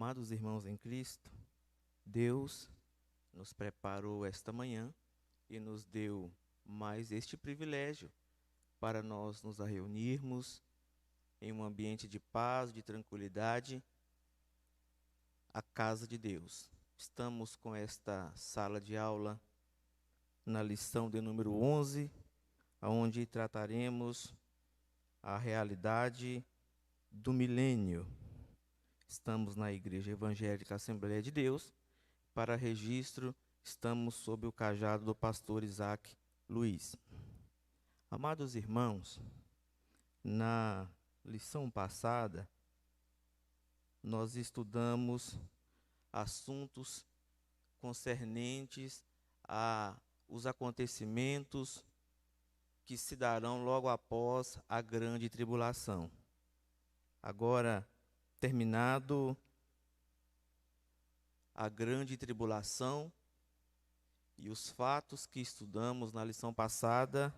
Amados irmãos em Cristo, Deus nos preparou esta manhã e nos deu mais este privilégio para nós nos reunirmos em um ambiente de paz, de tranquilidade, a casa de Deus. Estamos com esta sala de aula na lição de número 11, onde trataremos a realidade do milênio. Estamos na Igreja Evangélica Assembleia de Deus. Para registro, estamos sob o cajado do pastor Isaac Luiz. Amados irmãos, na lição passada, nós estudamos assuntos concernentes aos acontecimentos que se darão logo após a grande tribulação. Agora, terminado a grande tribulação e os fatos que estudamos na lição passada,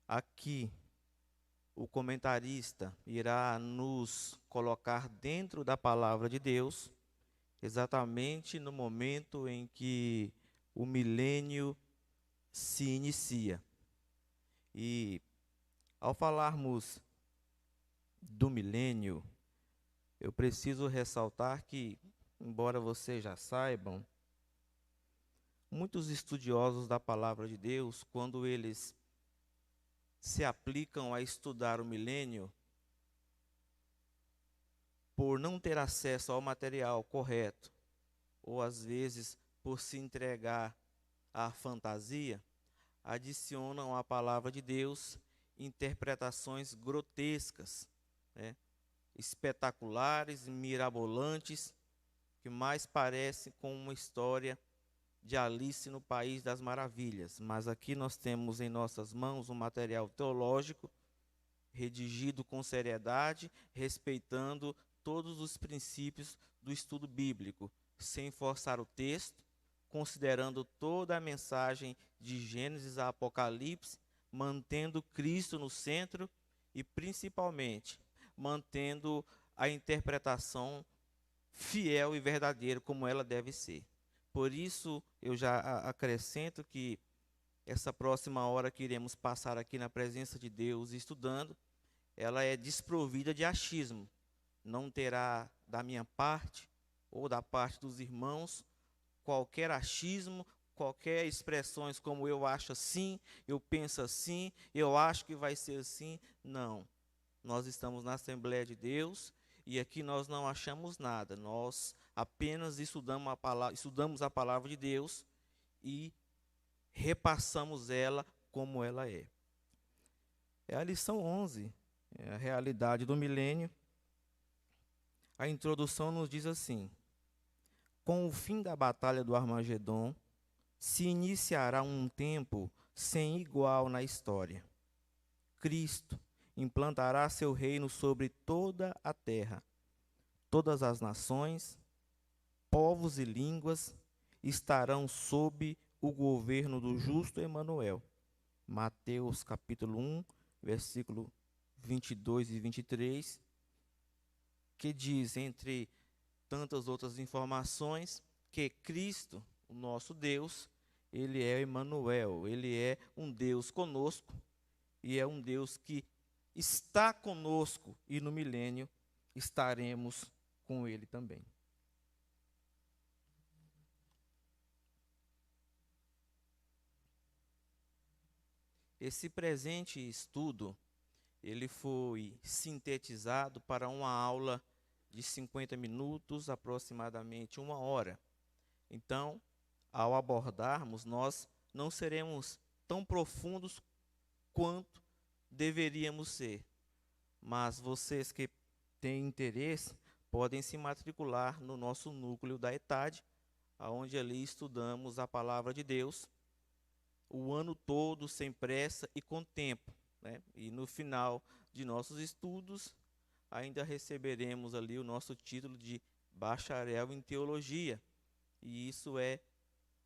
aqui o comentarista irá nos colocar dentro da palavra de Deus, exatamente no momento em que o milênio se inicia. E ao falarmos do milênio, eu preciso ressaltar que, embora vocês já saibam, muitos estudiosos da palavra de Deus, quando eles se aplicam a estudar o milênio, por não ter acesso ao material correto, ou às vezes por se entregar à fantasia, adicionam à palavra de Deus interpretações grotescas, espetaculares, mirabolantes, que mais parecem com uma história de Alice no País das Maravilhas. Mas aqui nós temos em nossas mãos um material teológico, redigido com seriedade, respeitando todos os princípios do estudo bíblico, sem forçar o texto, considerando toda a mensagem de Gênesis a Apocalipse, mantendo Cristo no centro e, principalmente, mantendo a interpretação fiel e verdadeira como ela deve ser. Por isso, eu já acrescento que essa próxima hora que iremos passar aqui na presença de Deus estudando, ela é desprovida de achismo. Não terá da minha parte ou da parte dos irmãos qualquer achismo, qualquer expressões como eu acho assim, eu penso assim, eu acho que vai ser assim. Não. Nós estamos na Assembleia de Deus e aqui nós não achamos nada. Nós apenas estudamos a palavra de Deus e repassamos ela como ela é. É a lição 11, é a realidade do milênio. A introdução nos diz assim: com o fim da batalha do Armagedon, se iniciará um tempo sem igual na história. Cristo implantará seu reino sobre toda a terra. Todas as nações, povos e línguas estarão sob o governo do justo Emanuel. Mateus capítulo 1, versículo 22 e 23, que diz, entre tantas outras informações, que Cristo, o nosso Deus, ele é Emanuel, ele é um Deus conosco e é um Deus que está conosco e no milênio estaremos com ele também. Esse presente estudo, ele foi sintetizado para uma aula de 50 minutos, aproximadamente 1 hora. Então, ao abordarmos, nós não seremos tão profundos quanto deveríamos ser. Mas vocês que têm interesse, podem se matricular no nosso núcleo da ETAD, onde ali estudamos a palavra de Deus o ano todo, sem pressa e com tempo, E no final de nossos estudos, ainda receberemos ali o nosso título de bacharel em teologia. E isso é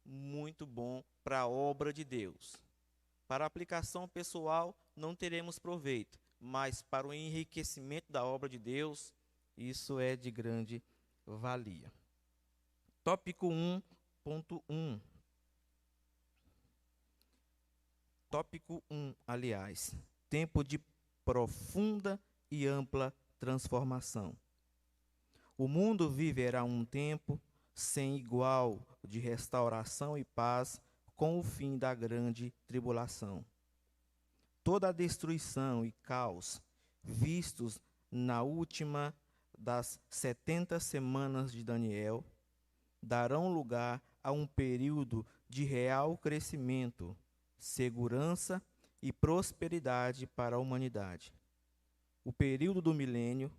muito bom para a obra de Deus. Para a aplicação pessoal, não teremos proveito, mas para o enriquecimento da obra de Deus, Isso é de grande valia. Tópico 1.1. Tópico 1, aliás. Tempo de profunda e ampla transformação. O mundo viverá um tempo sem igual de restauração e paz com o fim da grande tribulação. Toda a destruição e caos vistos na última das 70 semanas de Daniel darão lugar a um período de real crescimento, segurança e prosperidade para a humanidade. O período do milênio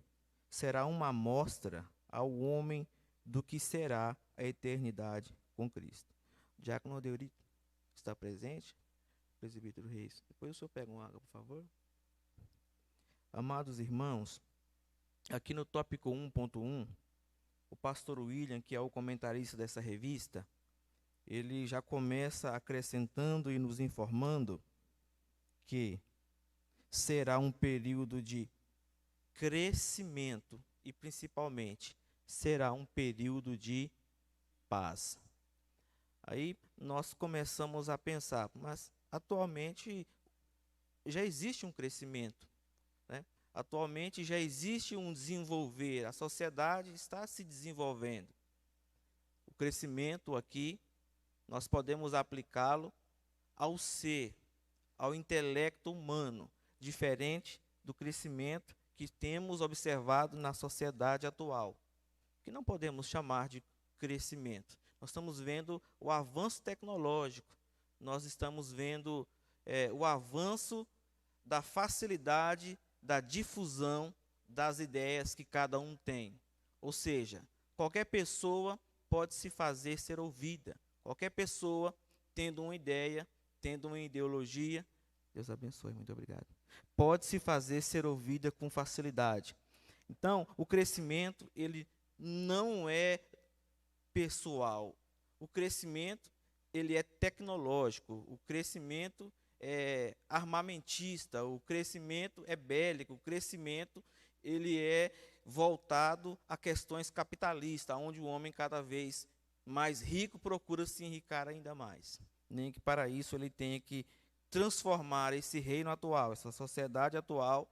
será uma amostra ao homem do que será a eternidade com Cristo. Diácono Odeurito está presente? Presbítero Reis. Depois o senhor pega uma água, por favor. Amados irmãos, aqui no tópico 1.1, o pastor William, que é o comentarista dessa revista, ele já começa acrescentando e nos informando que será um período de crescimento e, principalmente, será um período de paz. Aí nós começamos a pensar, mas atualmente já existe um crescimento, né? Atualmente já existe um desenvolver, a sociedade está se desenvolvendo. O crescimento aqui, nós podemos aplicá-lo ao ser, ao intelecto humano, diferente do crescimento que temos observado na sociedade atual, que não podemos chamar de crescimento. Nós estamos vendo o avanço tecnológico, nós estamos vendo o avanço da facilidade da difusão das ideias que cada um tem. Ou seja, qualquer pessoa pode se fazer ser ouvida. Qualquer pessoa tendo uma ideia, tendo uma ideologia, Deus abençoe, muito obrigado, pode se fazer ser ouvida com facilidade. Então, o crescimento, ele não é pessoal. O crescimento, ele é tecnológico. O crescimento é armamentista. O crescimento é bélico. O crescimento, ele é voltado a questões capitalistas, onde o homem cada vez mais rico procura se enricar ainda mais. Nem que para isso ele tenha que transformar esse reino atual, essa sociedade atual,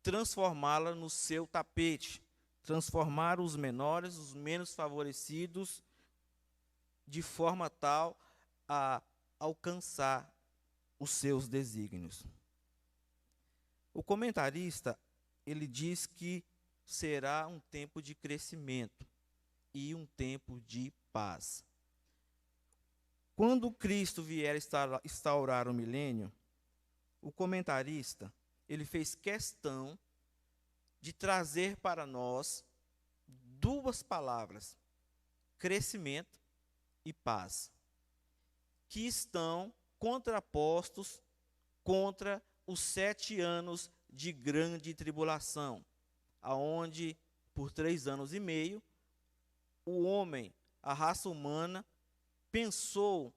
transformá-la no seu tapete, transformar os menores, os menos favorecidos, de forma tal a alcançar os seus desígnios. O comentarista, ele diz que será um tempo de crescimento e um tempo de paz. Quando Cristo vier instaurar o milênio, o comentarista, ele fez questão de trazer para nós duas palavras, crescimento e paz, que estão contrapostos contra os 7 anos de grande tribulação, aonde, por 3 anos e meio, o homem, a raça humana, pensou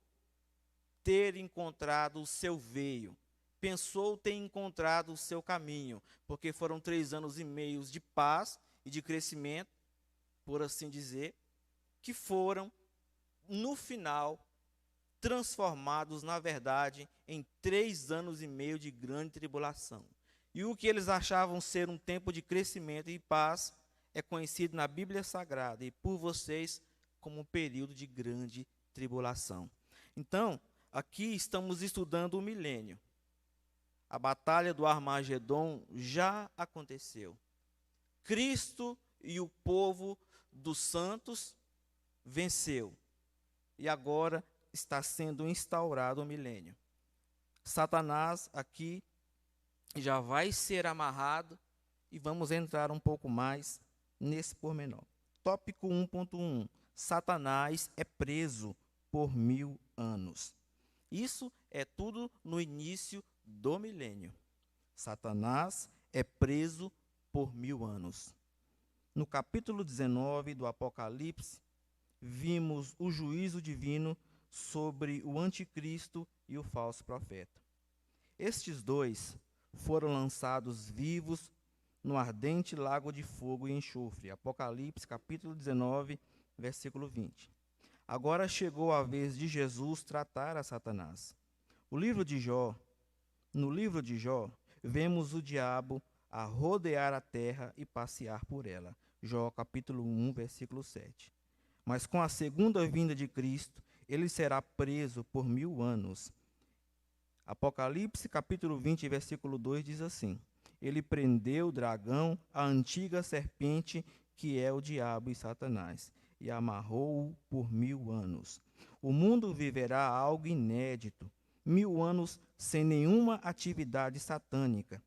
ter encontrado o seu veio, pensou ter encontrado o seu caminho, porque foram 3 anos e meio de paz e de crescimento, por assim dizer, que foram, no final, transformados, na verdade, em 3 anos e meio de grande tribulação. E o que eles achavam ser um tempo de crescimento e paz é conhecido na Bíblia Sagrada e por vocês como um período de grande tribulação. Então, aqui estamos estudando o milênio. A batalha do Armagedon já aconteceu. Cristo e o povo dos santos venceu. E agora está sendo instaurado o milênio. Satanás aqui já vai ser amarrado e vamos entrar um pouco mais nesse pormenor. Tópico 1.1. Satanás é preso por 1000 anos. Isso é tudo no início do milênio. Satanás é preso por 1000 anos. No capítulo 19 do Apocalipse, vimos o juízo divino sobre o anticristo e o falso profeta. Estes dois foram lançados vivos no ardente lago de fogo e enxofre. Apocalipse, capítulo 19, versículo 20. Agora chegou a vez de Jesus tratar a Satanás. No livro de Jó, vemos o diabo a rodear a terra e passear por ela. Jó, capítulo 1, versículo 7. Mas com a segunda vinda de Cristo, ele será preso por 1000 anos. Apocalipse, capítulo 20, versículo 2, diz assim: Ele prendeu o dragão, a antiga serpente, que é o diabo e Satanás, e amarrou-o por 1000 anos. O mundo viverá algo inédito, 1000 anos sem nenhuma atividade satânica.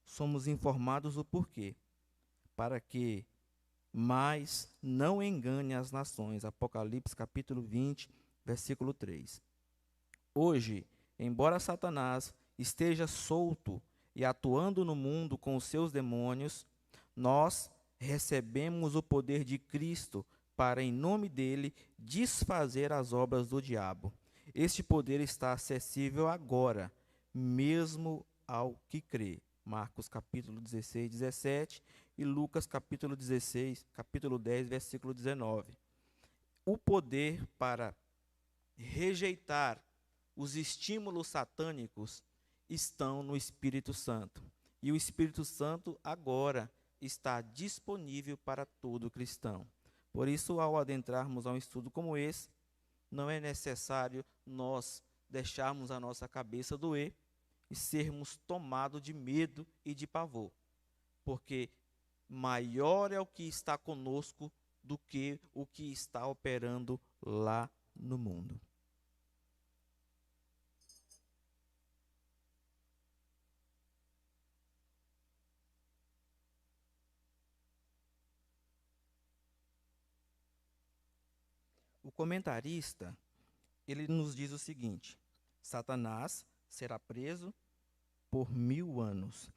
Somos informados o porquê, para que mais não engane as nações. Apocalipse, capítulo 20, versículo 3. Hoje, embora Satanás esteja solto e atuando no mundo com os seus demônios, nós recebemos o poder de Cristo para, em nome dele, desfazer as obras do diabo. Este poder está acessível agora, mesmo ao que crê. Marcos capítulo 16, 17 e Lucas capítulo 16, capítulo 10, versículo 19. O poder para rejeitar os estímulos satânicos estão no Espírito Santo. E o Espírito Santo agora está disponível para todo cristão. Por isso, ao adentrarmos a um estudo como esse, não é necessário nós deixarmos a nossa cabeça doer e sermos tomados de medo e de pavor. Porque maior é o que está conosco do que o que está operando lá no mundo. O comentarista, ele nos diz o seguinte: Satanás será preso por 1000 anos.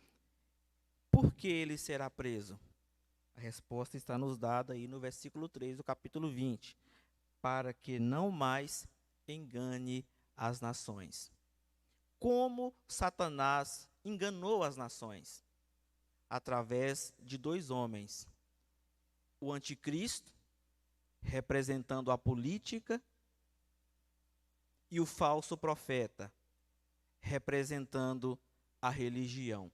Por que ele será preso? A resposta está nos dada aí no versículo 3 do capítulo 20. Para que não mais engane as nações. Como Satanás enganou as nações? Através de 2 homens. O anticristo, representando a política, e o falso profeta, representando a religião.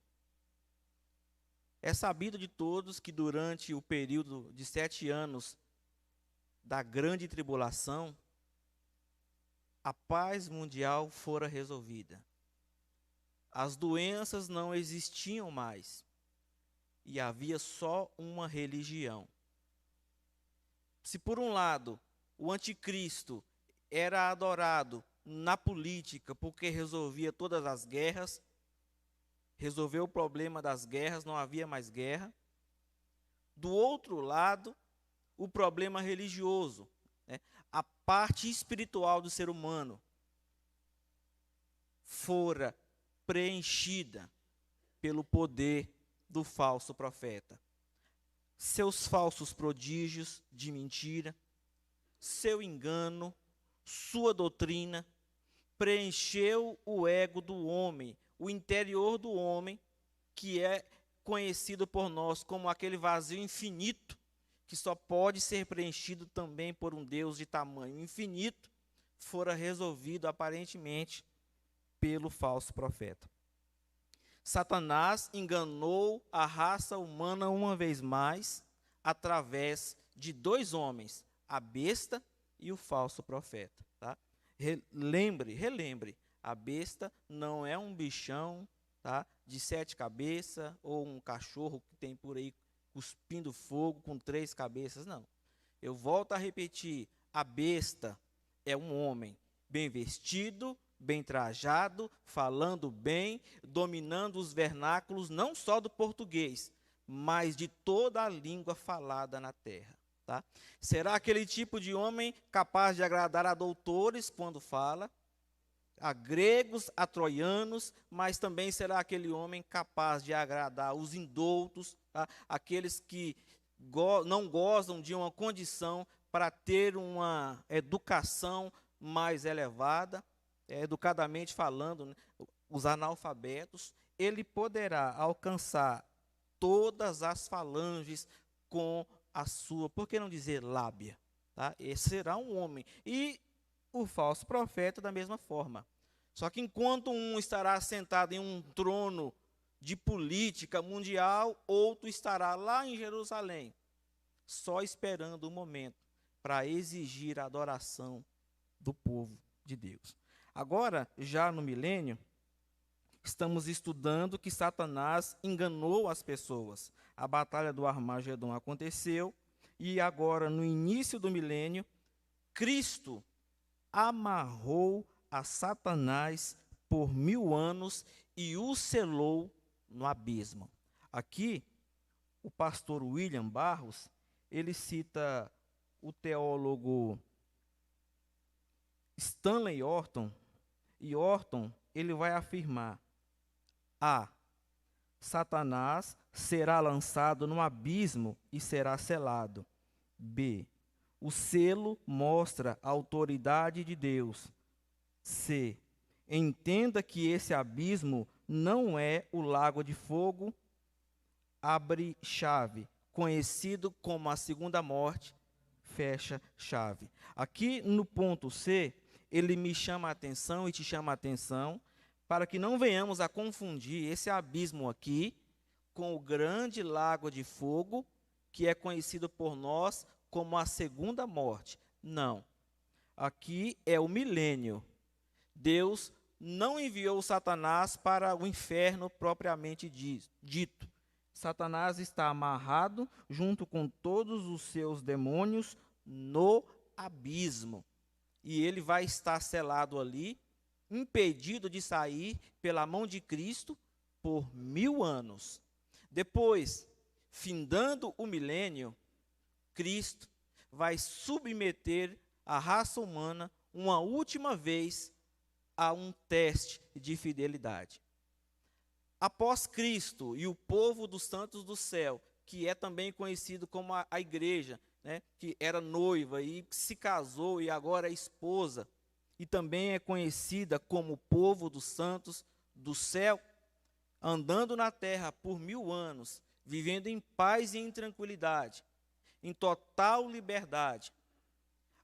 É sabido de todos que durante o período de 7 anos da grande tribulação, a paz mundial fora resolvida. As doenças não existiam mais e havia só uma religião. Se por um lado o anticristo era adorado na política porque resolvia todas as guerras, resolveu o problema das guerras, não havia mais guerra. Do outro lado, o problema religioso, né? A parte espiritual do ser humano fora preenchida pelo poder do falso profeta. Seus falsos prodígios de mentira, seu engano, sua doutrina, preencheu o ego do homem, o interior do homem, que é conhecido por nós como aquele vazio infinito, que só pode ser preenchido também por um Deus de tamanho infinito, fora resolvido aparentemente pelo falso profeta. Satanás enganou a raça humana uma vez mais, através de 2 homens, a besta e o falso profeta. Tá? Relembre, a besta não é um bichão, tá, de 7 cabeças, ou um cachorro que tem por aí cuspindo fogo com 3 cabeças, não. Eu volto a repetir, a besta é um homem bem vestido, bem trajado, falando bem, dominando os vernáculos, não só do português, mas de toda a língua falada na terra. Tá? Será aquele tipo de homem capaz de agradar a doutores quando fala, a gregos, a troianos, mas também será aquele homem capaz de agradar os indoutos, tá? Aqueles que não gozam de uma condição para ter uma educação mais elevada, educadamente falando, né? Os analfabetos. Ele poderá alcançar todas as falanges com a sua, por que não dizer lábia? Tá? Esse será um homem. E o falso profeta da mesma forma. Só que enquanto um estará sentado em um trono de política mundial, outro estará lá em Jerusalém, só esperando o momento para exigir a adoração do povo de Deus. Agora, já no milênio, estamos estudando que Satanás enganou as pessoas. A batalha do Armagedon aconteceu e agora, no início do milênio, Cristo amarrou a Satanás por 1000 anos e o selou no abismo. Aqui, o pastor William Barros, ele cita o teólogo Stanley Orton, e Orton, ele vai afirmar: A. Satanás será lançado no abismo e será selado. B. O selo mostra a autoridade de Deus. C. Entenda que esse abismo não é o lago de fogo, abre chave, conhecido como a segunda morte, fecha chave. Aqui no ponto C, ele me chama a atenção e te chama a atenção para que não venhamos a confundir esse abismo aqui com o grande lago de fogo, que é conhecido por nós como a segunda morte. Não. Aqui é o milênio. Deus não enviou Satanás para o inferno propriamente dito. Satanás está amarrado junto com todos os seus demônios no abismo. E ele vai estar selado ali, impedido de sair pela mão de Cristo por 1000 anos. Depois, findando o milênio, Cristo vai submeter a raça humana uma última vez a um teste de fidelidade. Após Cristo e o povo dos santos do céu, que é também conhecido como a igreja, né, que era noiva e se casou e agora é esposa, e também é conhecida como o povo dos santos do céu, andando na terra por 1000 anos, vivendo em paz e em tranquilidade, em total liberdade.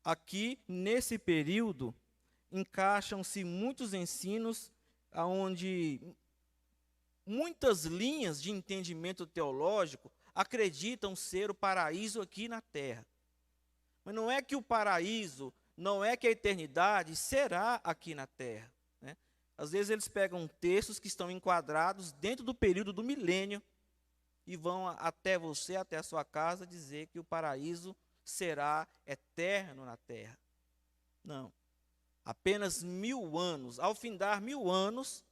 Aqui, nesse período, encaixam-se muitos ensinos, onde muitas linhas de entendimento teológico acreditam ser o paraíso aqui na terra. Mas não é que o paraíso, não é que a eternidade será aqui na terra, né? Às vezes eles pegam textos que estão enquadrados dentro do período do milênio e vão até você, até a sua casa, dizer que o paraíso será eterno na terra. Não. Apenas 1000 anos. Ao findar 1000 anos,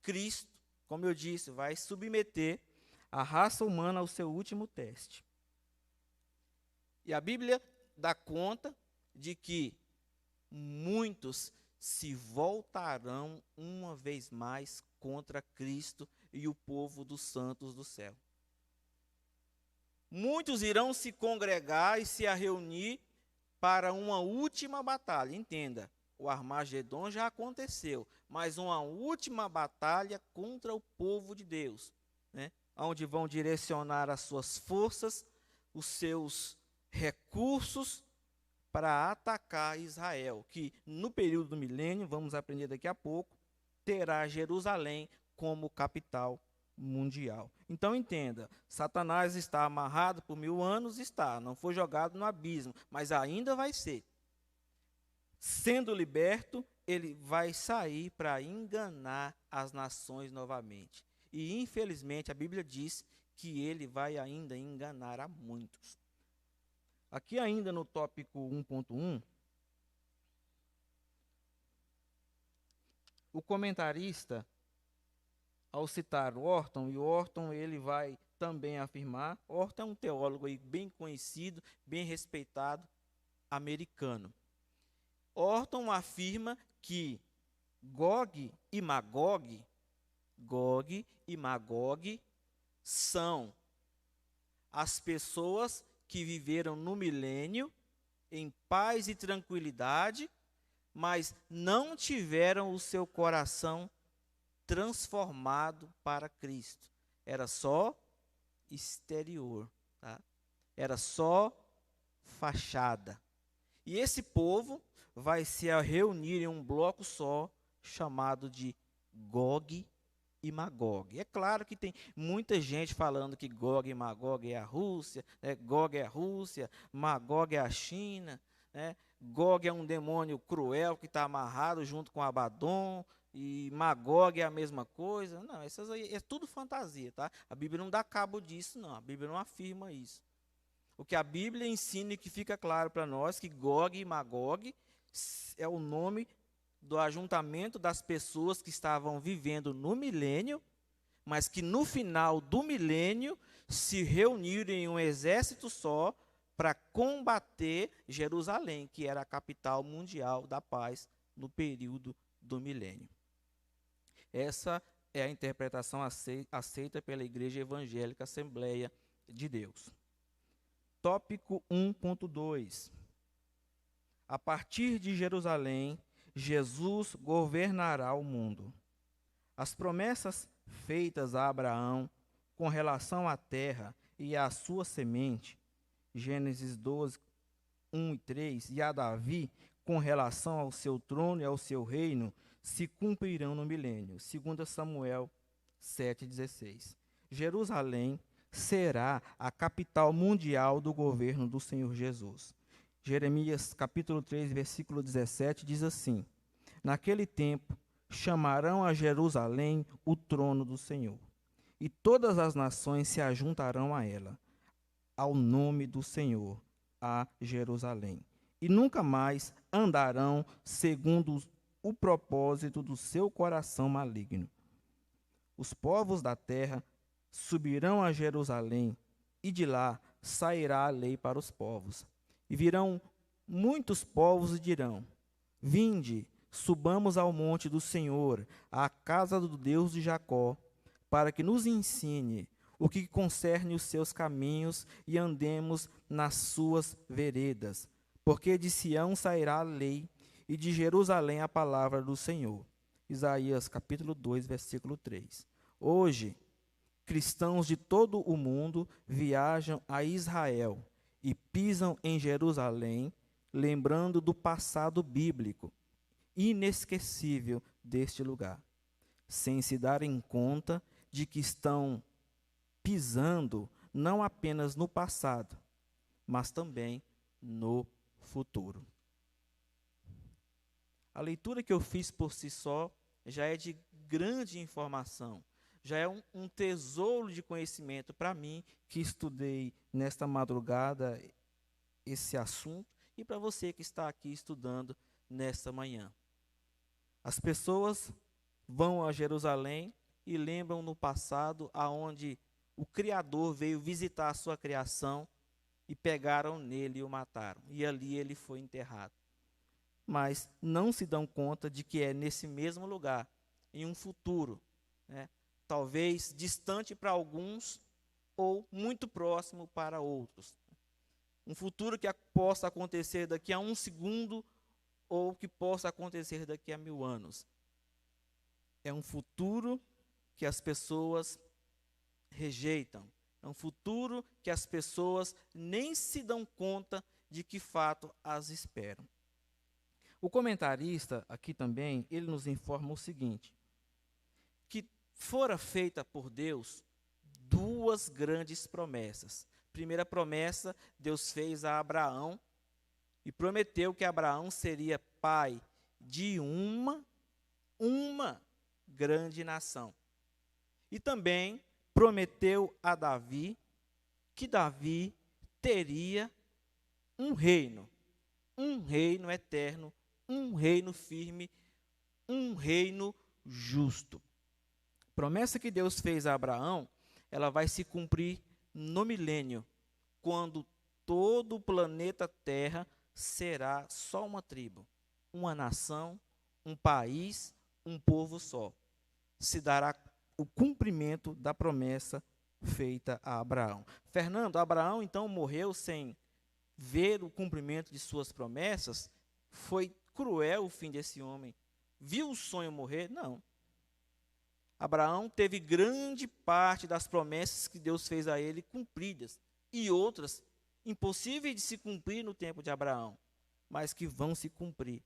Cristo, como eu disse, vai submeter a raça humana ao seu último teste. E a Bíblia dá conta de que muitos se voltarão uma vez mais contra Cristo e o povo dos santos do céu. Muitos irão se congregar e se reunir para uma última batalha. Entenda, o Armagedon já aconteceu, mas uma última batalha contra o povo de Deus, né? Onde vão direcionar as suas forças, os seus recursos para atacar Israel, que no período do milênio, vamos aprender daqui a pouco, terá Jerusalém como capital mundial. Então entenda, Satanás está amarrado por 1000 anos, não foi jogado no abismo, mas ainda vai ser. Sendo liberto, ele vai sair para enganar as nações novamente. E infelizmente a Bíblia diz que ele vai ainda enganar a muitos. Aqui ainda no tópico 1.1, o comentarista, ao citar Orton, e Orton ele vai também afirmar, Orton é um teólogo aí bem conhecido, bem respeitado, americano. Orton afirma que Gog e Magog são as pessoas que viveram no milênio em paz e tranquilidade, mas não tiveram o seu coração transformado para Cristo. Era só exterior, tá? Era só fachada. E esse povo vai se reunir em um bloco só, chamado de Gog e Magog. É claro que tem muita gente falando que Gog e Magog é a Rússia, Gog é a Rússia, Magog é a China, né? Gog é um demônio cruel que está amarrado junto com Abaddon, e Magog é a mesma coisa. Não, essas aí é tudo fantasia, tá? A Bíblia não dá cabo disso, não. A Bíblia não afirma isso. O que a Bíblia ensina e que fica claro para nós, que Gog e Magog é o nome do ajuntamento das pessoas que estavam vivendo no milênio, mas que no final do milênio se reuniram em um exército só para combater Jerusalém, que era a capital mundial da paz no período do milênio. Essa é a interpretação aceita pela Igreja Evangélica Assembleia de Deus. Tópico 1.2. A partir de Jerusalém, Jesus governará o mundo. As promessas feitas a Abraão com relação à terra e à sua semente, Gênesis 12, 1 e 3, e a Davi com relação ao seu trono e ao seu reino, se cumprirão no milênio. 2 Samuel 7,16. Jerusalém será a capital mundial do governo do Senhor Jesus. Jeremias capítulo 3, versículo 17 diz assim: naquele tempo chamarão a Jerusalém o trono do Senhor, e todas as nações se ajuntarão a ela, ao nome do Senhor, a Jerusalém, e nunca mais andarão segundo o propósito do seu coração maligno. Os povos da terra subirão a Jerusalém, e de lá sairá a lei para os povos. E virão muitos povos e dirão: vinde, subamos ao monte do Senhor, à casa do Deus de Jacó, para que nos ensine o que concerne os seus caminhos e andemos nas suas veredas. Porque de Sião sairá a lei, e de Jerusalém a palavra do Senhor. Isaías capítulo 2, versículo 3. Hoje, cristãos de todo o mundo viajam a Israel e pisam em Jerusalém, lembrando do passado bíblico inesquecível deste lugar, sem se darem conta de que estão pisando não apenas no passado, mas também no futuro. A leitura que eu fiz por si só já é de grande informação, já é um tesouro de conhecimento para mim, que estudei nesta madrugada esse assunto, e para você que está aqui estudando nesta manhã. As pessoas vão a Jerusalém e lembram no passado aonde o Criador veio visitar a sua criação e pegaram nele e o mataram. E ali ele foi enterrado. Mas não se dão conta de que é nesse mesmo lugar, em um futuro, né, talvez distante para alguns ou muito próximo para outros. Um futuro que possa acontecer daqui a um segundo ou que possa acontecer daqui a 1000 anos. É um futuro que as pessoas rejeitam. É um futuro que as pessoas nem se dão conta de que fato as esperam. O comentarista aqui também, ele nos informa o seguinte, que fora feita por Deus 2 grandes promessas. Primeira promessa, Deus fez a Abraão e prometeu que Abraão seria pai de uma grande nação. E também prometeu a Davi que Davi teria um reino eterno, um reino firme, um reino justo. Promessa que Deus fez a Abraão, ela vai se cumprir no milênio, quando todo o planeta Terra será só uma tribo, uma nação, um país, um povo só. Se dará o cumprimento da promessa feita a Abraão. Fernando, Abraão então morreu sem ver o cumprimento de suas promessas? Foi cruel o fim desse homem. Viu o sonho morrer? Não. Abraão teve grande parte das promessas que Deus fez a ele cumpridas, e outras impossíveis de se cumprir no tempo de Abraão, mas que vão se cumprir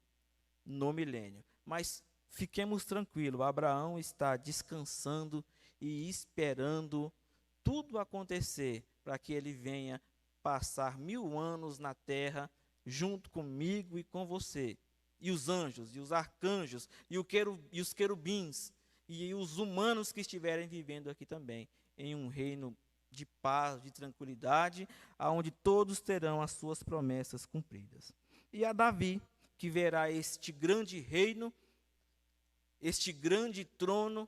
no milênio. Mas fiquemos tranquilos, Abraão está descansando e esperando tudo acontecer para que ele venha passar 1000 anos na terra junto comigo e com você. E os anjos, e os arcanjos, e os querubins, e os humanos que estiverem vivendo aqui também, em um reino de paz, de tranquilidade, aonde todos terão as suas promessas cumpridas. E a Davi, que verá este grande reino, este grande trono,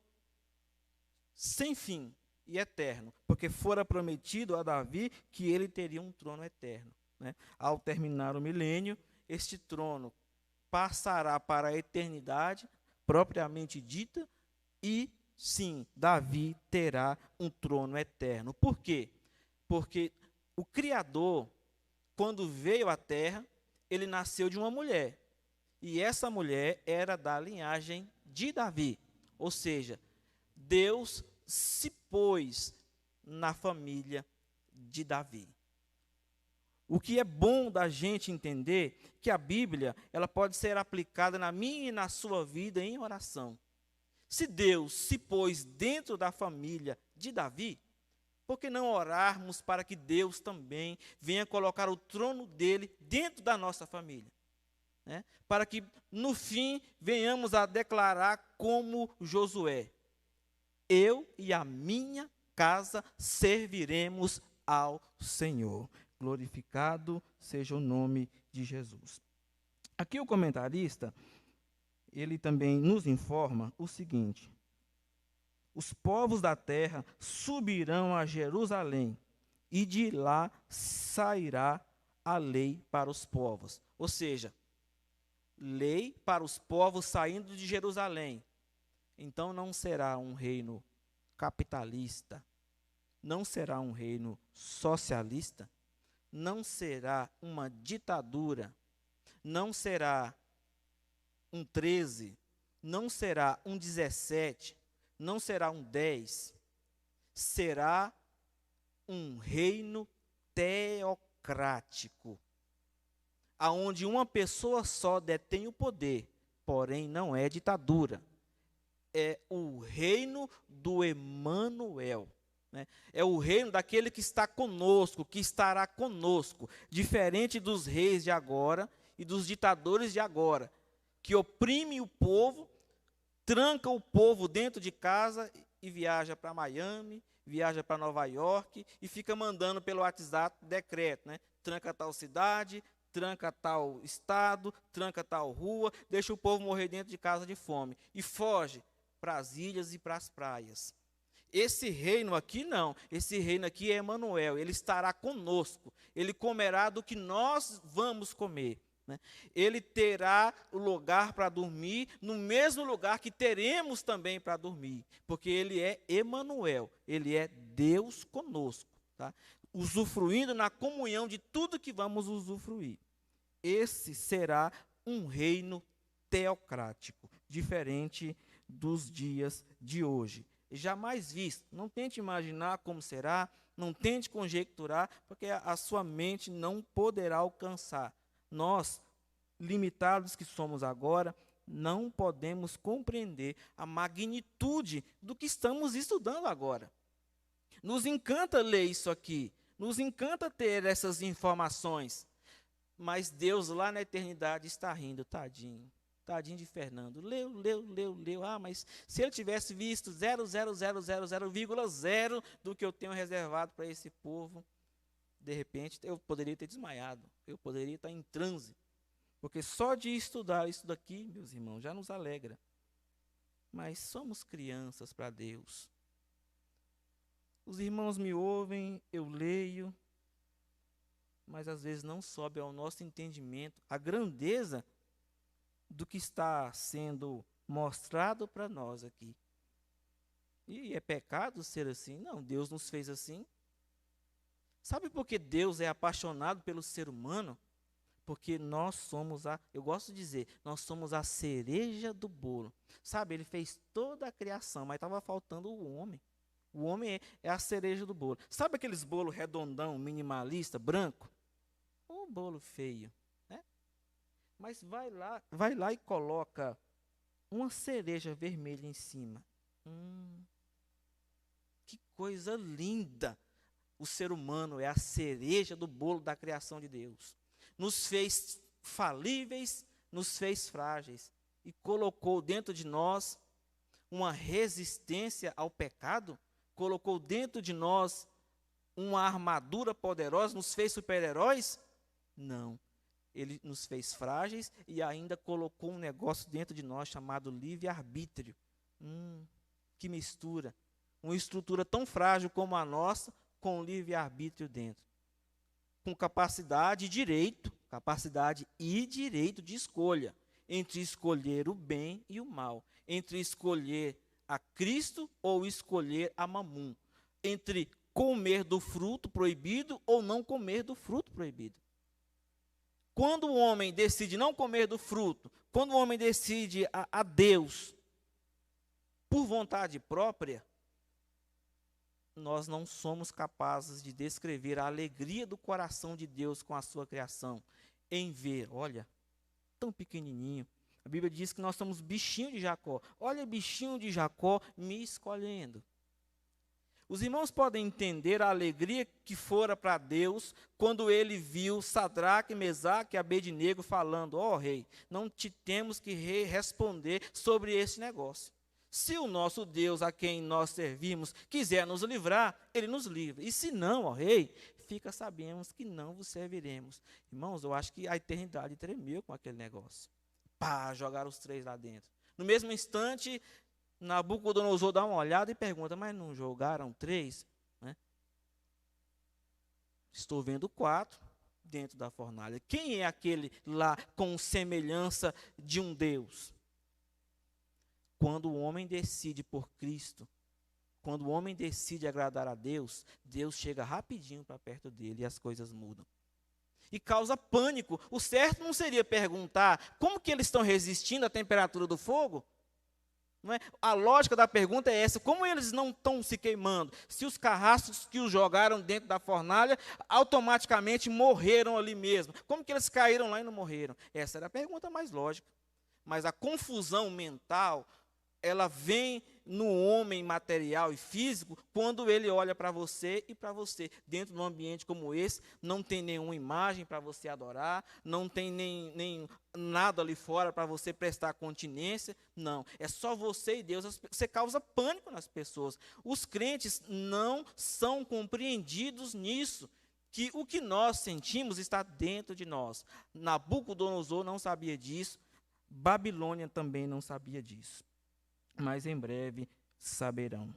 sem fim e eterno, porque fora prometido a Davi que ele teria um trono eterno, né? Ao terminar o milênio, este trono passará para a eternidade, propriamente dita, e sim, Davi terá um trono eterno. Por quê? Porque o Criador, quando veio à terra, ele nasceu de uma mulher, e essa mulher era da linhagem de Davi, ou seja, Deus se pôs na família de Davi. O que é bom da gente entender que a Bíblia, ela pode ser aplicada na minha e na sua vida em oração. Se Deus se pôs dentro da família de Davi, por que não orarmos para que Deus também venha colocar o trono dele dentro da nossa família? Né? Para que, no fim, venhamos a declarar como Josué: eu e a minha casa serviremos ao Senhor. Glorificado seja o nome de Jesus. Aqui o comentarista, ele também nos informa o seguinte: os povos da terra subirão a Jerusalém, e de lá sairá a lei para os povos. Ou seja, lei para os povos saindo de Jerusalém. Então não será um reino capitalista, não será um reino socialista, não será uma ditadura, não será um 13, não será um 17, não será um 10, será um reino teocrático, aonde uma pessoa só detém o poder, porém não é ditadura. É o reino do Emanuel, né? É o reino daquele que está conosco, que estará conosco, diferente dos reis de agora e dos ditadores de agora, que oprime o povo, tranca o povo dentro de casa e viaja para Miami, viaja para Nova York e fica mandando pelo WhatsApp decreto, né? Tranca tal cidade, tranca tal estado, tranca tal rua, deixa o povo morrer dentro de casa de fome e foge para as ilhas e para as praias. Esse reino aqui não, esse reino aqui é Emanuel, ele estará conosco, ele comerá do que nós vamos comer, né? Ele terá o lugar para dormir, no mesmo lugar que teremos também para dormir, porque ele é Emanuel, ele é Deus conosco, tá? Usufruindo na comunhão de tudo que vamos usufruir. Esse será um reino teocrático, diferente dos dias de hoje. Jamais visto. Não tente imaginar como será, não tente conjecturar, porque a sua mente não poderá alcançar. Nós, limitados que somos agora, não podemos compreender a magnitude do que estamos estudando agora. Nos encanta ler isso aqui, nos encanta ter essas informações, mas Deus lá na eternidade está rindo, tadinho. Tadinho de Fernando, leu. Ah, mas se ele tivesse visto 0,000,0 do que eu tenho reservado para esse povo, de repente eu poderia ter desmaiado, eu poderia estar em transe. Porque só de estudar isso daqui, meus irmãos, já nos alegra. Mas somos crianças para Deus. Os irmãos me ouvem, eu leio, mas às vezes não sobe ao nosso entendimento a grandeza do que está sendo mostrado para nós aqui. E é pecado ser assim? Não, Deus nos fez assim. Sabe por que Deus é apaixonado pelo ser humano? Porque nós somos eu gosto de dizer, nós somos a cereja do bolo. Sabe, ele fez toda a criação, mas estava faltando o homem. O homem é a cereja do bolo. Sabe aqueles bolos redondão, minimalista, branco? Um bolo feio, né? Mas vai lá e coloca uma cereja vermelha em cima. Que coisa linda! O ser humano é a cereja do bolo da criação de Deus. Nos fez falíveis, nos fez frágeis e colocou dentro de nós uma resistência ao pecado, colocou dentro de nós uma armadura poderosa, nos fez super-heróis? Não. Ele nos fez frágeis e ainda colocou um negócio dentro de nós chamado livre-arbítrio. Que mistura. Uma estrutura tão frágil como a nossa, com livre-arbítrio dentro. Com capacidade e direito de escolha, entre escolher o bem e o mal, entre escolher a Cristo ou escolher a Mamum, entre comer do fruto proibido ou não comer do fruto proibido. Quando o homem decide não comer do fruto, quando o homem decide a Deus por vontade própria, nós não somos capazes de descrever a alegria do coração de Deus com a sua criação, em ver, olha, tão pequenininho. A Bíblia diz que nós somos bichinho de Jacó. Olha, bichinho de Jacó me escolhendo. Os irmãos podem entender a alegria que fora para Deus quando ele viu Sadraque, Mesaque e Abednego falando: ó rei, não te temos que responder sobre esse negócio. Se o nosso Deus, a quem nós servimos, quiser nos livrar, ele nos livra. E se não, ó rei, fica sabemos que não vos serviremos. Irmãos, eu acho que a eternidade tremeu com aquele negócio. Pá, jogaram os três lá dentro. No mesmo instante, Nabucodonosor dá uma olhada e pergunta: mas não jogaram três? Né? Estou vendo 4 dentro da fornalha. Quem é aquele lá com semelhança de um Deus? Quando o homem decide por Cristo, quando o homem decide agradar a Deus, Deus chega rapidinho para perto dele e as coisas mudam. E causa pânico. O certo não seria perguntar como que eles estão resistindo à temperatura do fogo? Não é? A lógica da pergunta é essa: como eles não estão se queimando? Se os carrascos que os jogaram dentro da fornalha automaticamente morreram ali mesmo, como que eles caíram lá e não morreram? Essa era a pergunta mais lógica. Mas a confusão mental, ela vem no homem material e físico quando ele olha para você e para você. Dentro de um ambiente como esse, não tem nenhuma imagem para você adorar, não tem nem nada ali fora para você prestar continência. Não, é só você e Deus. Você causa pânico nas pessoas. Os crentes não são compreendidos nisso, que o que nós sentimos está dentro de nós. Nabucodonosor não sabia disso, Babilônia também não sabia disso. Mas em breve saberão.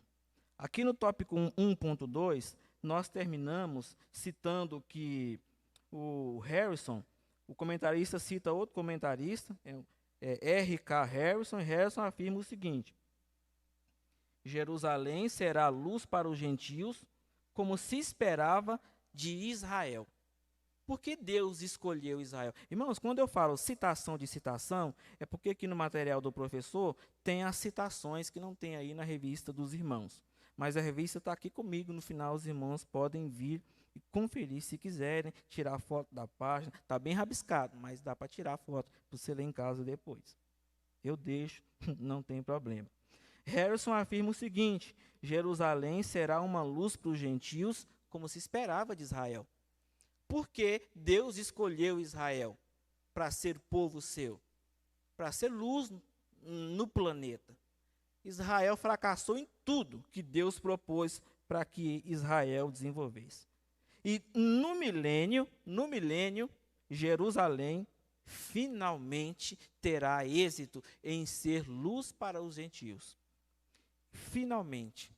Aqui no tópico 1.2, nós terminamos citando que o Harrison, o comentarista cita outro comentarista, R.K. Harrison, e Harrison afirma o seguinte: Jerusalém será luz para os gentios, como se esperava de Israel. Por que Deus escolheu Israel? Irmãos, quando eu falo citação de citação, é porque aqui no material do professor tem as citações que não tem aí na revista dos irmãos. Mas a revista está aqui comigo, no final os irmãos podem vir e conferir se quiserem, tirar foto da página. Está bem rabiscado, mas dá para tirar foto para você ler em casa depois. Eu deixo, não tem problema. Harrison afirma o seguinte: Jerusalém será uma luz para os gentios, como se esperava de Israel. Porque Deus escolheu Israel para ser povo seu, para ser luz no planeta. Israel fracassou em tudo que Deus propôs para que Israel desenvolvesse. E no milênio, Jerusalém finalmente terá êxito em ser luz para os gentios. Finalmente.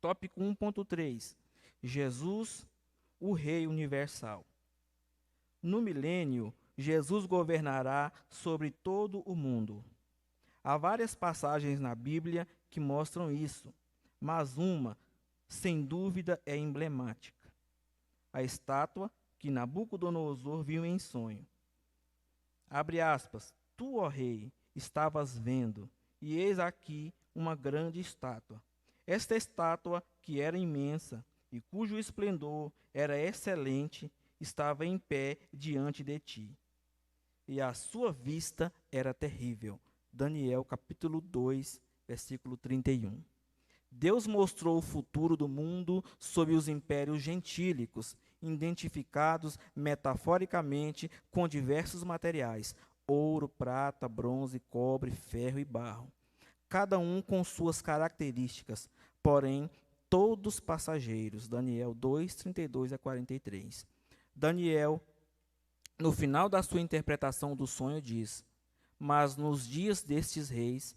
Tópico 1.3. Jesus, o Rei universal. No milênio, Jesus governará sobre todo o mundo. Há várias passagens na Bíblia que mostram isso, mas uma, sem dúvida, é emblemática. A estátua que Nabucodonosor viu em sonho. Abre aspas. Tu, ó rei, estavas vendo, e eis aqui uma grande estátua. Esta estátua, que era imensa, e cujo esplendor era excelente, estava em pé diante de ti. E a sua vista era terrível. Daniel capítulo 2, versículo 31. Deus mostrou o futuro do mundo sob os impérios gentílicos, identificados metaforicamente com diversos materiais: ouro, prata, bronze, cobre, ferro e barro. Cada um com suas características, porém todos passageiros. Daniel 2, 32 a 43. Daniel, no final da sua interpretação do sonho, diz: Mas nos dias destes reis,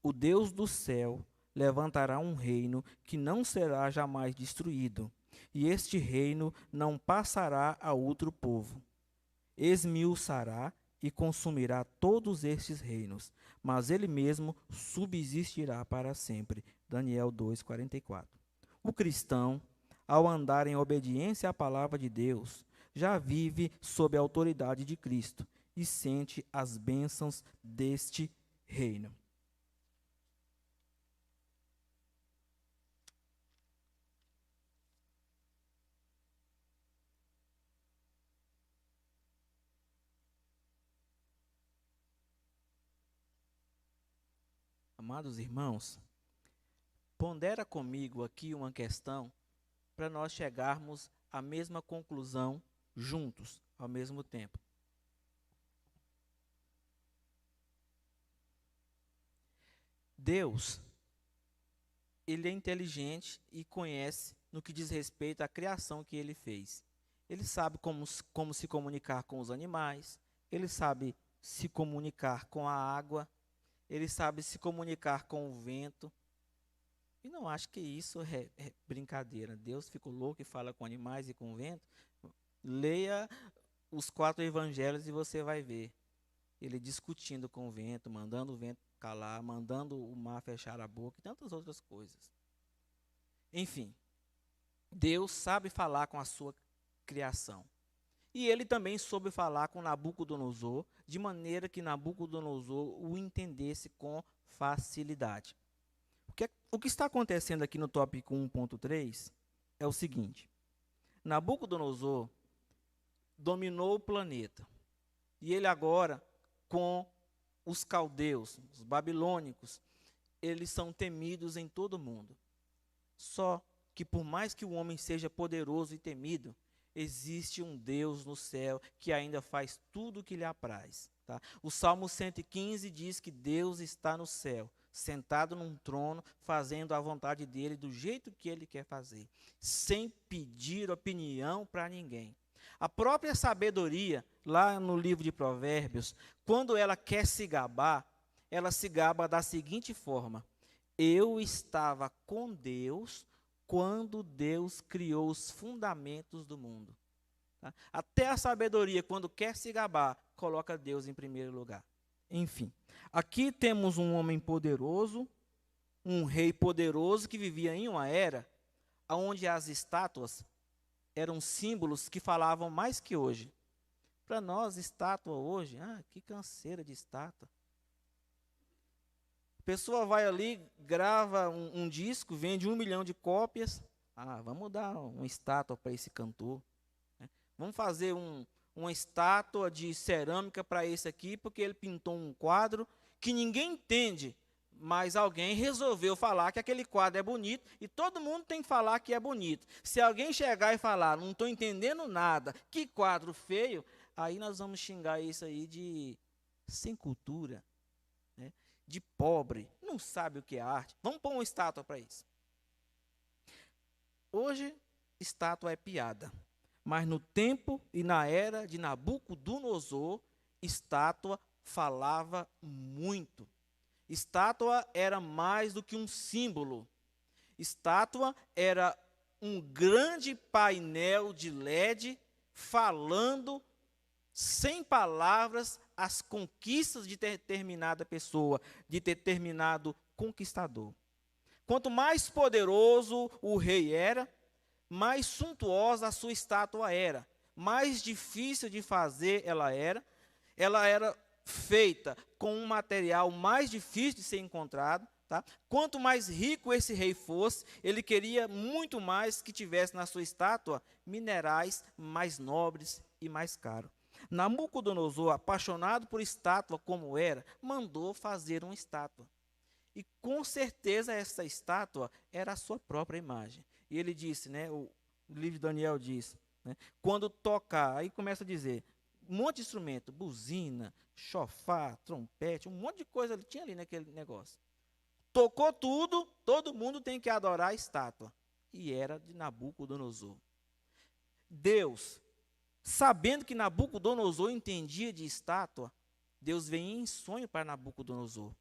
o Deus do céu levantará um reino que não será jamais destruído, e este reino não passará a outro povo. Esmiuçará e consumirá todos estes reinos, mas ele mesmo subsistirá para sempre. Daniel 2:44. O cristão, ao andar em obediência à palavra de Deus, já vive sob a autoridade de Cristo e sente as bênçãos deste reino. Amados irmãos, pondera comigo aqui uma questão para nós chegarmos à mesma conclusão juntos, ao mesmo tempo. Deus, ele é inteligente e conhece no que diz respeito à criação que ele fez. Ele sabe como se comunicar com os animais, ele sabe se comunicar com a água, ele sabe se comunicar com o vento. E não acho que isso é brincadeira. Deus ficou louco e fala com animais e com o vento. Leia os 4 evangelhos e você vai ver. Ele discutindo com o vento, mandando o vento calar, mandando o mar fechar a boca e tantas outras coisas. Enfim, Deus sabe falar com a sua criação. E ele também soube falar com Nabucodonosor, de maneira que Nabucodonosor o entendesse com facilidade. O que está acontecendo aqui no tópico 1.3 é o seguinte: Nabucodonosor dominou o planeta. E ele agora, com os caldeus, os babilônicos, eles são temidos em todo o mundo. Só que por mais que o homem seja poderoso e temido, existe um Deus no céu que ainda faz tudo o que lhe apraz. Tá? O Salmo 115 diz que Deus está no céu, sentado num trono, fazendo a vontade dele do jeito que ele quer fazer, sem pedir opinião para ninguém. A própria sabedoria, lá no livro de Provérbios, quando ela quer se gabar, ela se gaba da seguinte forma: eu estava com Deus quando Deus criou os fundamentos do mundo. Tá? Até a sabedoria, quando quer se gabar, coloca Deus em primeiro lugar. Enfim, aqui temos um homem poderoso, um rei poderoso que vivia em uma era onde as estátuas eram símbolos que falavam mais que hoje. Para nós, estátua hoje, que canseira de estátua. A pessoa vai ali, grava um disco, vende 1 milhão de cópias. Vamos dar uma estátua para esse cantor. Né? Vamos fazer uma estátua de cerâmica para esse aqui, porque ele pintou um quadro que ninguém entende, mas alguém resolveu falar que aquele quadro é bonito e todo mundo tem que falar que é bonito. Se alguém chegar e falar, não estou entendendo nada, que quadro feio, aí nós vamos xingar isso aí de sem cultura, né? De pobre, não sabe o que é arte. Vamos pôr uma estátua para isso. Hoje, estátua é piada, mas no tempo e na era de Nabucodonosor, estátua falava muito. Estátua era mais do que um símbolo. Estátua era um grande painel de LED falando sem palavras as conquistas de determinada pessoa, de determinado conquistador. Quanto mais poderoso o rei era, mais suntuosa a sua estátua era. mais difícil de fazer ela era feita com um material mais difícil de ser encontrado. Tá? Quanto mais rico esse rei fosse, ele queria muito mais que tivesse na sua estátua minerais mais nobres e mais caros. Nabucodonosor, apaixonado por estátua como era, mandou fazer uma estátua. E com certeza essa estátua era a sua própria imagem. E ele disse, né, o livro de Daniel diz, né, quando tocar, aí começa a dizer, um monte de instrumento, buzina, chofar, trompete, um monte de coisa ele tinha ali naquele negócio. Tocou tudo, todo mundo tem que adorar a estátua. E era de Nabucodonosor. Deus, sabendo que Nabucodonosor entendia de estátua, Deus vem em sonho para Nabucodonosor.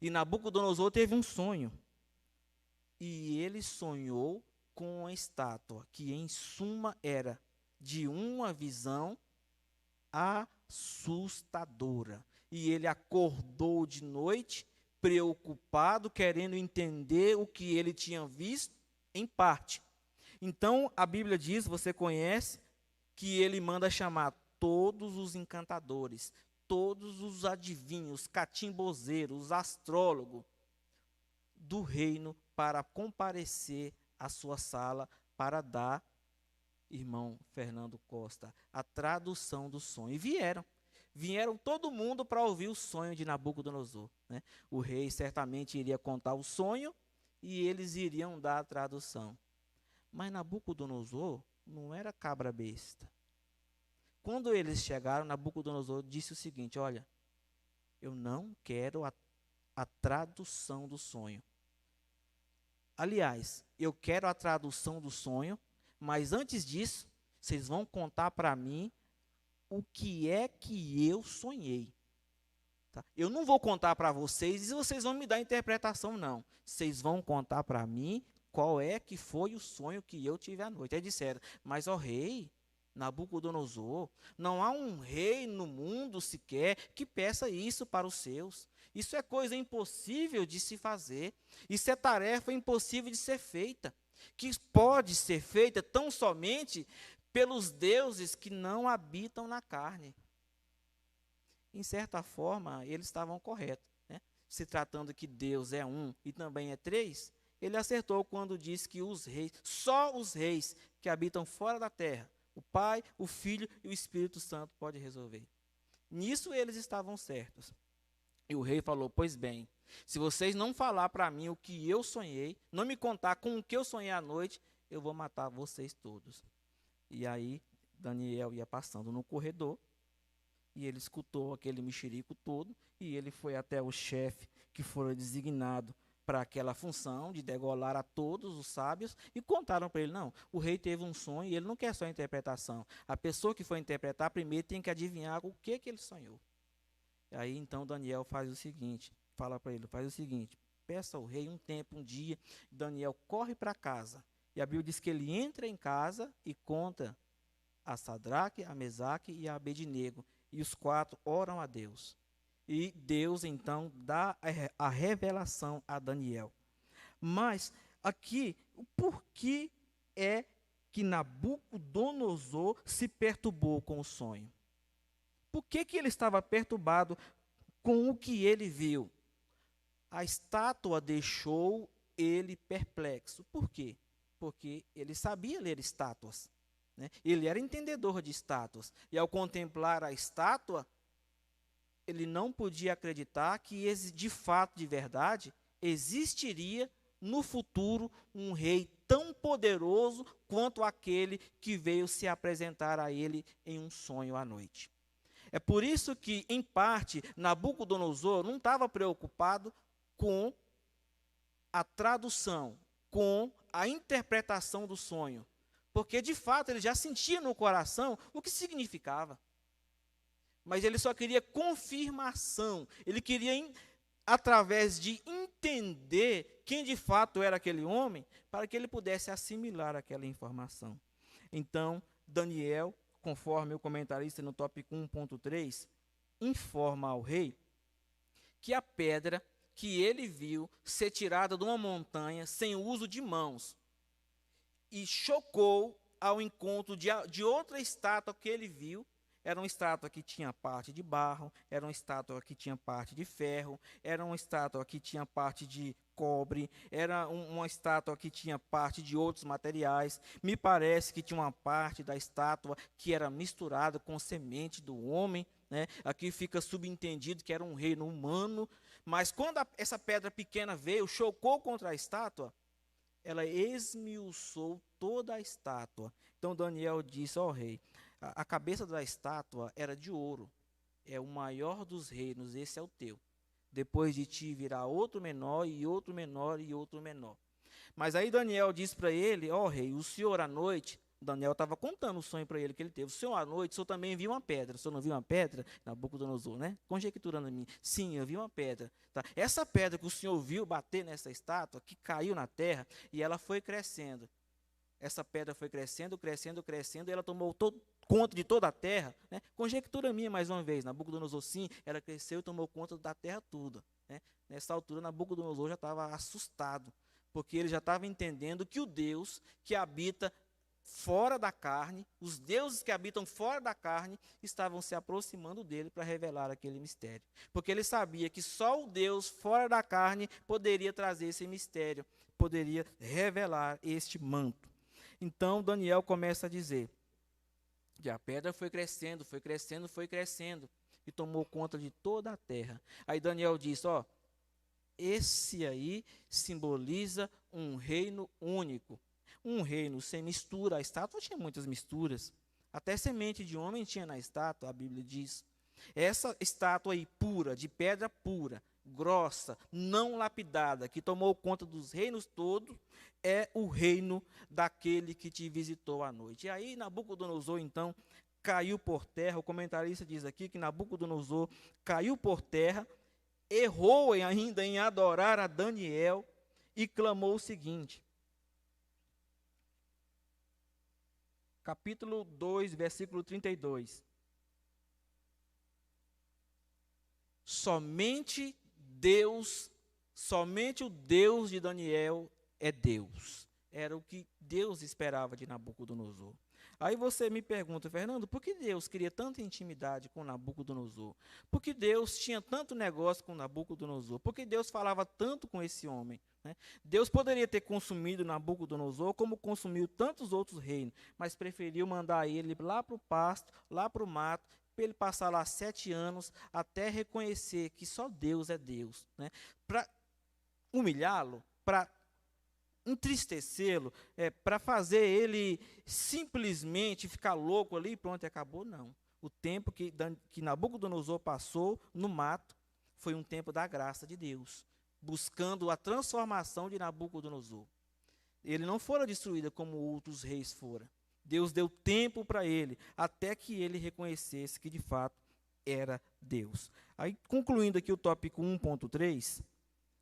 E Nabucodonosor teve um sonho. E ele sonhou com uma estátua, que em suma era de uma visão assustadora. E ele acordou de noite, preocupado, querendo entender o que ele tinha visto, em parte. Então, a Bíblia diz, você conhece, que ele manda chamar todos os encantadores, todos os adivinhos, catimbozeiros, astrólogos do reino para comparecer à sua sala para dar, irmão Fernando Costa, a tradução do sonho. E vieram todo mundo para ouvir o sonho de Nabucodonosor. Né? O rei certamente iria contar o sonho e eles iriam dar a tradução. Mas Nabucodonosor não era cabra besta. Quando eles chegaram, Nabucodonosor disse o seguinte, olha, eu não quero a tradução do sonho. Aliás, eu quero a tradução do sonho, mas antes disso, vocês vão contar para mim o que é que eu sonhei. Tá? Eu não vou contar para vocês e vocês vão me dar interpretação, não. Vocês vão contar para mim qual é que foi o sonho que eu tive à noite. Aí disseram, mas ó rei, Nabucodonosor, não há um rei no mundo sequer que peça isso para os seus. Isso é coisa impossível de se fazer. Isso é tarefa impossível de ser feita. Que pode ser feita tão somente pelos deuses que não habitam na carne. Em certa forma, eles estavam corretos. Né? Se tratando que Deus é um e também é três, ele acertou quando disse que os reis, só os reis que habitam fora da terra, o Pai, o Filho e o Espírito Santo pode resolver. Nisso eles estavam certos. E o rei falou, pois bem, se vocês não falar para mim o que eu sonhei, não me contar com o que eu sonhei à noite, eu vou matar vocês todos. E aí Daniel ia passando no corredor, e ele escutou aquele mexerico todo, e ele foi até o chefe que fora designado para aquela função de degolar a todos os sábios, e contaram para ele, não, o rei teve um sonho, e ele não quer só a interpretação. A pessoa que for interpretar primeiro tem que adivinhar o que ele sonhou. E aí então Daniel faz o seguinte, fala para ele, faz o seguinte, peça ao rei um tempo, um dia, Daniel corre para casa, e a Bíblia diz que ele entra em casa e conta a Sadraque, a Mesaque e a Abednego, e os quatro oram a Deus. E Deus então dá a revelação a Daniel. Mas aqui, o porquê é que Nabucodonosor se perturbou com o sonho? Por que ele estava perturbado com o que ele viu? A estátua deixou ele perplexo. Por quê? Porque ele sabia ler estátuas. Né? Ele era entendedor de estátuas. E ao contemplar a estátua, ele não podia acreditar que, de fato, de verdade, existiria no futuro um rei tão poderoso quanto aquele que veio se apresentar a ele em um sonho à noite. É por isso que, em parte, Nabucodonosor não estava preocupado com a tradução, com a interpretação do sonho. Porque, de fato, ele já sentia no coração o que significava. Mas ele só queria confirmação. Ele queria, através de entender quem de fato era aquele homem, para que ele pudesse assimilar aquela informação. Então, Daniel, conforme o comentarista no tópico 1.3, informa ao rei que a pedra que ele viu ser tirada de uma montanha sem o uso de mãos e chocou ao encontro de outra estátua que ele viu. Era uma estátua que tinha parte de barro, era uma estátua que tinha parte de ferro, era uma estátua que tinha parte de cobre, era uma estátua que tinha parte de outros materiais. Me parece que tinha uma parte da estátua que era misturada com semente do homem, né? Aqui fica subentendido que era um reino humano, mas quando essa pedra pequena veio, chocou contra a estátua, ela esmiuçou toda a estátua. Então Daniel disse ao rei, a cabeça da estátua era de ouro, é o maior dos reinos, esse é o teu. Depois de ti virá outro menor, e outro menor, e outro menor. Mas aí Daniel disse para ele, ó rei, o senhor à noite, Daniel estava contando o sonho para ele que ele teve, o senhor à noite, o senhor também viu uma pedra, o senhor não viu uma pedra? Nabucodonosor, né? Conjecturando a mim, sim, eu vi uma pedra. Tá? Essa pedra que o senhor viu bater nessa estátua, que caiu na terra, e ela foi crescendo. Essa pedra foi crescendo, crescendo, crescendo, e ela tomou conta de toda a terra. Né? Conjectura minha, mais uma vez, Nabucodonosor, sim, ela cresceu e tomou conta da terra toda. Né? Nessa altura, Nabucodonosor já estava assustado, porque ele já estava entendendo que o Deus que habita fora da carne, os deuses que habitam fora da carne, estavam se aproximando dele para revelar aquele mistério. Porque ele sabia que só o Deus fora da carne poderia trazer esse mistério, poderia revelar este manto. Então Daniel começa a dizer que a pedra foi crescendo, foi crescendo, foi crescendo, e tomou conta de toda a terra. Aí Daniel diz, ó, esse aí simboliza um reino único, um reino sem mistura. A estátua tinha muitas misturas, até semente de homem tinha na estátua, a Bíblia diz. Essa estátua aí pura, de pedra pura, grossa, não lapidada, que tomou conta dos reinos todos, é o reino daquele que te visitou à noite. E aí Nabucodonosor, então, caiu por terra. O comentarista diz aqui que Nabucodonosor caiu por terra, errou ainda em adorar a Daniel e clamou o seguinte. Capítulo 2, versículo 32. Somente o Deus de Daniel é Deus. Era o que Deus esperava de Nabucodonosor. Aí você me pergunta, Fernando, por que Deus queria tanta intimidade com Nabucodonosor? Por que Deus tinha tanto negócio com Nabucodonosor? Por que Deus falava tanto com esse homem? Né? Deus poderia ter consumido Nabucodonosor como consumiu tantos outros reinos, mas preferiu mandar ele lá para o pasto, lá para o mato, para ele passar lá 7 anos até reconhecer que só Deus é Deus. Né? Para humilhá-lo, para entristecê-lo, para fazer ele simplesmente ficar louco ali e pronto, acabou, não. O tempo que Nabucodonosor passou no mato foi um tempo da graça de Deus, buscando a transformação de Nabucodonosor. Ele não fora destruído como outros reis foram. Deus deu tempo para ele, até que ele reconhecesse que de fato era Deus. Aí, concluindo aqui o tópico 1.3,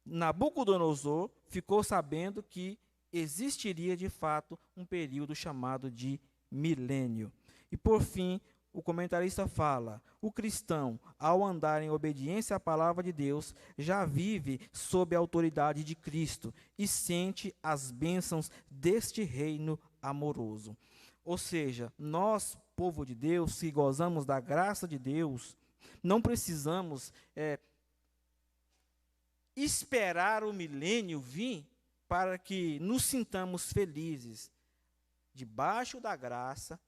Nabucodonosor ficou sabendo que existiria de fato um período chamado de milênio. E por fim, o comentarista fala, o cristão, ao andar em obediência à palavra de Deus, já vive sob a autoridade de Cristo e sente as bênçãos deste reino amoroso. Ou seja, nós, povo de Deus, que gozamos da graça de Deus, não precisamos esperar o milênio vir para que nos sintamos felizes. Debaixo da graça,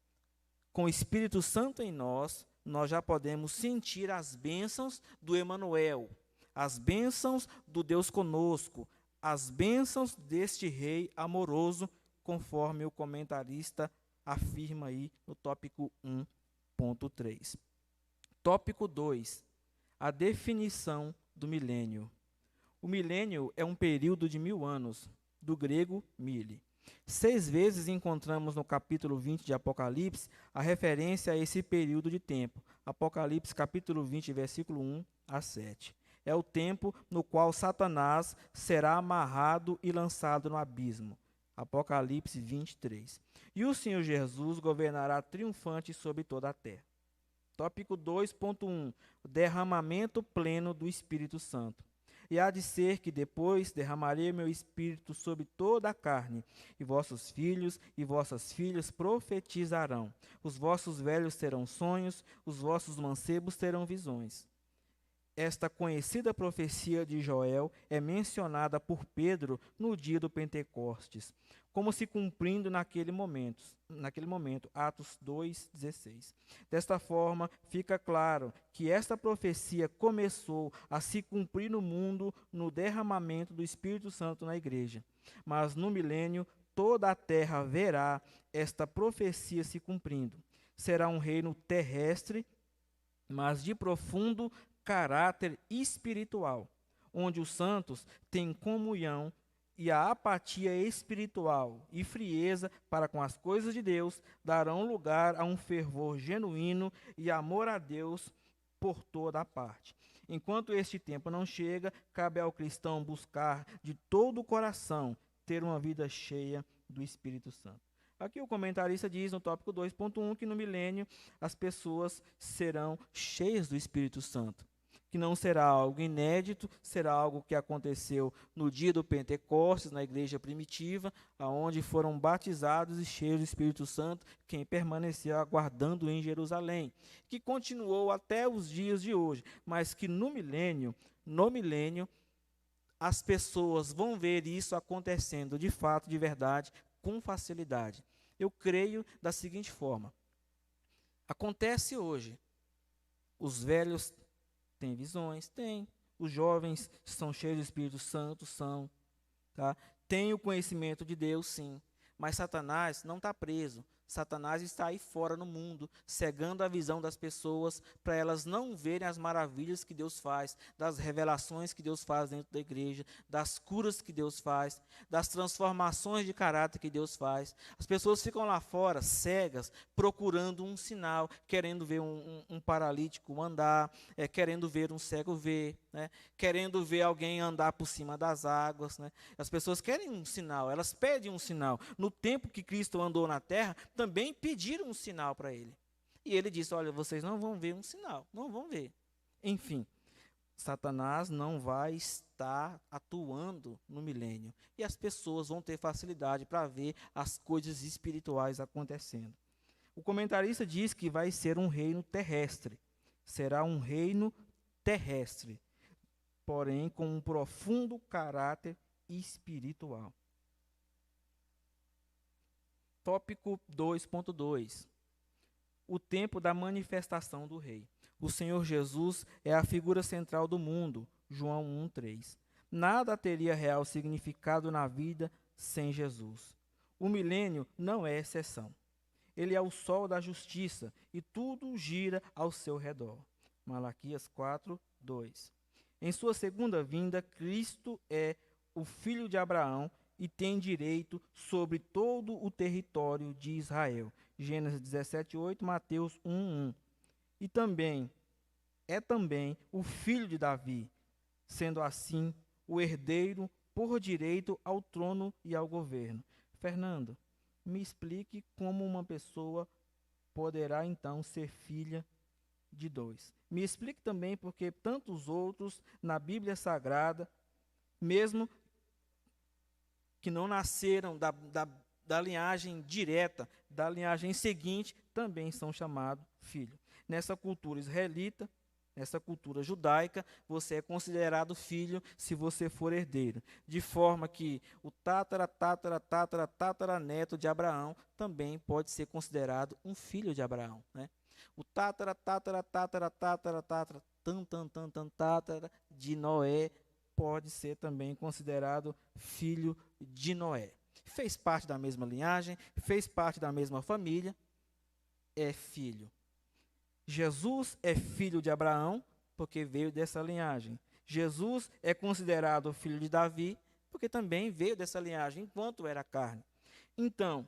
com o Espírito Santo em nós, nós já podemos sentir as bênçãos do Emanuel, as bênçãos do Deus conosco, as bênçãos deste Rei amoroso, conforme o comentarista afirma aí no tópico 1.3. Tópico 2, a definição do milênio. O milênio é um período de 1000 anos, do grego mille. 6 vezes encontramos no capítulo 20 de Apocalipse a referência a esse período de tempo. Apocalipse capítulo 20, versículo 1 a 7. É o tempo no qual Satanás será amarrado e lançado no abismo. Apocalipse 23. E o Senhor Jesus governará triunfante sobre toda a terra. Tópico 2.1. Derramamento pleno do Espírito Santo. E há de ser que depois derramarei meu espírito sobre toda a carne, e vossos filhos e vossas filhas profetizarão. Os vossos velhos terão sonhos, os vossos mancebos terão visões. Esta conhecida profecia de Joel é mencionada por Pedro no dia do Pentecostes, como se cumprindo naquele momento, Atos 2:16. Desta forma, fica claro que esta profecia começou a se cumprir no mundo no derramamento do Espírito Santo na igreja. Mas no milênio, toda a terra verá esta profecia se cumprindo. Será um reino terrestre, mas de profundo caráter espiritual, onde os santos têm comunhão e a apatia espiritual e frieza para com as coisas de Deus darão lugar a um fervor genuíno e amor a Deus por toda a parte. Enquanto este tempo não chega, cabe ao cristão buscar de todo o coração ter uma vida cheia do Espírito Santo. Aqui o comentarista diz no tópico 2.1 que no milênio as pessoas serão cheias do Espírito Santo, que não será algo inédito, será algo que aconteceu no dia do Pentecostes, na igreja primitiva, aonde foram batizados e cheios do Espírito Santo, quem permaneceu aguardando em Jerusalém, que continuou até os dias de hoje, mas que no milênio, as pessoas vão ver isso acontecendo de fato, de verdade, com facilidade. Eu creio da seguinte forma: acontece hoje, os velhos têm visões? Tem. Os jovens são cheios do Espírito Santo? São. Tá? Tem o conhecimento de Deus? Sim. Mas Satanás não está preso. Satanás está aí fora no mundo, cegando a visão das pessoas para elas não verem as maravilhas que Deus faz, das revelações que Deus faz dentro da igreja, das curas que Deus faz, das transformações de caráter que Deus faz. As pessoas ficam lá fora, cegas, procurando um sinal, querendo ver um paralítico andar, querendo ver um cego ver, né? Querendo ver alguém andar por cima das águas. Né? As pessoas querem um sinal, elas pedem um sinal. No tempo que Cristo andou na terra, também pediram um sinal para ele. E ele disse: olha, vocês não vão ver um sinal, não vão ver. Enfim, Satanás não vai estar atuando no milênio. E as pessoas vão ter facilidade para ver as coisas espirituais acontecendo. O comentarista diz que vai ser um reino terrestre. Será um reino terrestre, porém com um profundo caráter espiritual. Tópico 2.2. O tempo da manifestação do rei. O Senhor Jesus é a figura central do mundo. João 1:3. Nada teria real significado na vida sem Jesus. O milênio não é exceção. Ele é o sol da justiça e tudo gira ao seu redor. Malaquias 4:2. Em sua segunda vinda, Cristo é o filho de Abraão e tem direito sobre todo o território de Israel. Gênesis 17:8, Mateus 1:1. E também o filho de Davi, sendo assim o herdeiro por direito ao trono e ao governo. Fernando, me explique como uma pessoa poderá então ser filha de dois. Me explique também porque tantos outros na Bíblia Sagrada, mesmo que não nasceram da linhagem direta, da linhagem seguinte, também são chamados filhos. Nessa cultura israelita, nessa cultura judaica, você é considerado filho se você for herdeiro. De forma que o tataraneto de Abraão também pode ser considerado um filho de Abraão. Né? O tatara de Noé pode ser também considerado filho de Noé. Fez parte da mesma linhagem, fez parte da mesma família, é filho. Jesus é filho de Abraão, porque veio dessa linhagem. Jesus é considerado filho de Davi, porque também veio dessa linhagem, enquanto era carne. Então,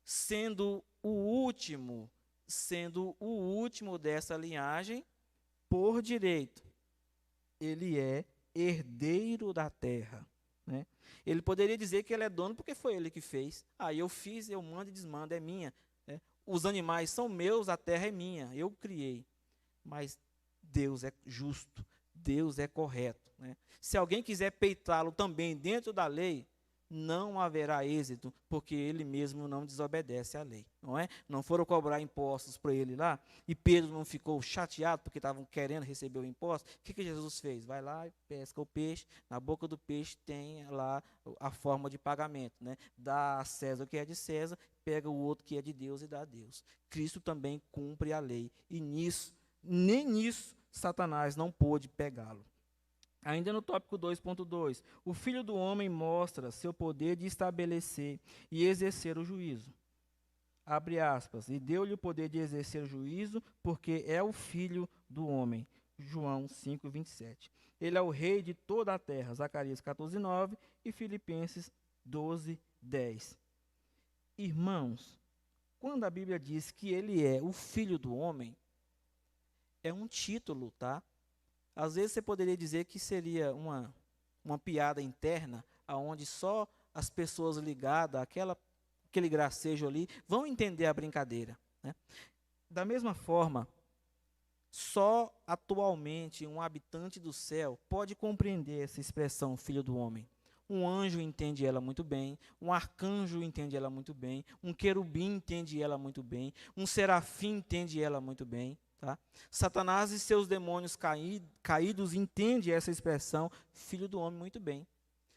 sendo o último dessa linhagem, por direito, ele é herdeiro da terra. Né? Ele poderia dizer que ele é dono porque foi ele que fez. Eu fiz, eu mando e desmando, é minha. Né? Os animais são meus, a terra é minha, eu criei. Mas Deus é justo, Deus é correto, né? Se alguém quiser peitá-lo também dentro da lei, não haverá êxito, porque ele mesmo não desobedece à lei, não é? Não foram cobrar impostos para ele lá, e Pedro não ficou chateado porque estavam querendo receber o imposto. O que Jesus fez? Vai lá e pesca o peixe, na boca do peixe tem lá a forma de pagamento, né? Dá a César o que é de César, pega o outro que é de Deus e dá a Deus. Cristo também cumpre a lei, e nem nisso, Satanás não pôde pegá-lo. Ainda no tópico 2.2, o Filho do Homem mostra seu poder de estabelecer e exercer o juízo. Abre aspas, e deu-lhe o poder de exercer o juízo, porque é o Filho do Homem. João 5:27. Ele é o rei de toda a terra. Zacarias 14:9 e Filipenses 12:10. Irmãos, quando a Bíblia diz que ele é o Filho do Homem, é um título, tá? Às vezes você poderia dizer que seria uma piada interna, onde só as pessoas ligadas àquele gracejo ali vão entender a brincadeira, né? Da mesma forma, só atualmente um habitante do céu pode compreender essa expressão Filho do Homem. Um anjo entende ela muito bem, um arcanjo entende ela muito bem, um querubim entende ela muito bem, um serafim entende ela muito bem. Tá? Satanás e seus demônios caídos entendem essa expressão Filho do Homem muito bem.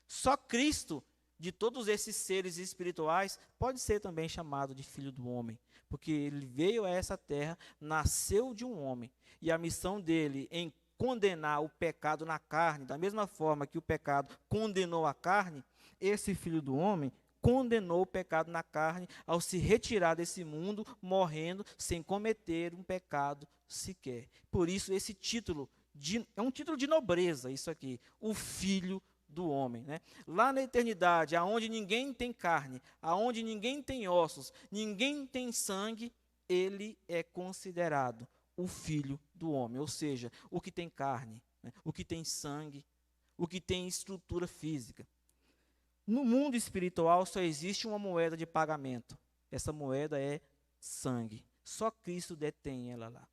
Só Cristo, de todos esses seres espirituais, pode ser também chamado de Filho do Homem, porque ele veio a essa terra, nasceu de um homem, e a missão dele em condenar o pecado na carne, da mesma forma que o pecado condenou a carne, esse Filho do Homem condenou o pecado na carne ao se retirar desse mundo, morrendo sem cometer um pecado sequer. Por isso esse título é um título de nobreza, isso aqui, o Filho do Homem, né? Lá na eternidade, aonde ninguém tem carne, aonde ninguém tem ossos, ninguém tem sangue, ele é considerado o Filho do Homem, ou seja, o que tem carne, né? O que tem sangue, o que tem estrutura física. No mundo espiritual só existe uma moeda de pagamento. Essa moeda é sangue. Só Cristo detém ela lá.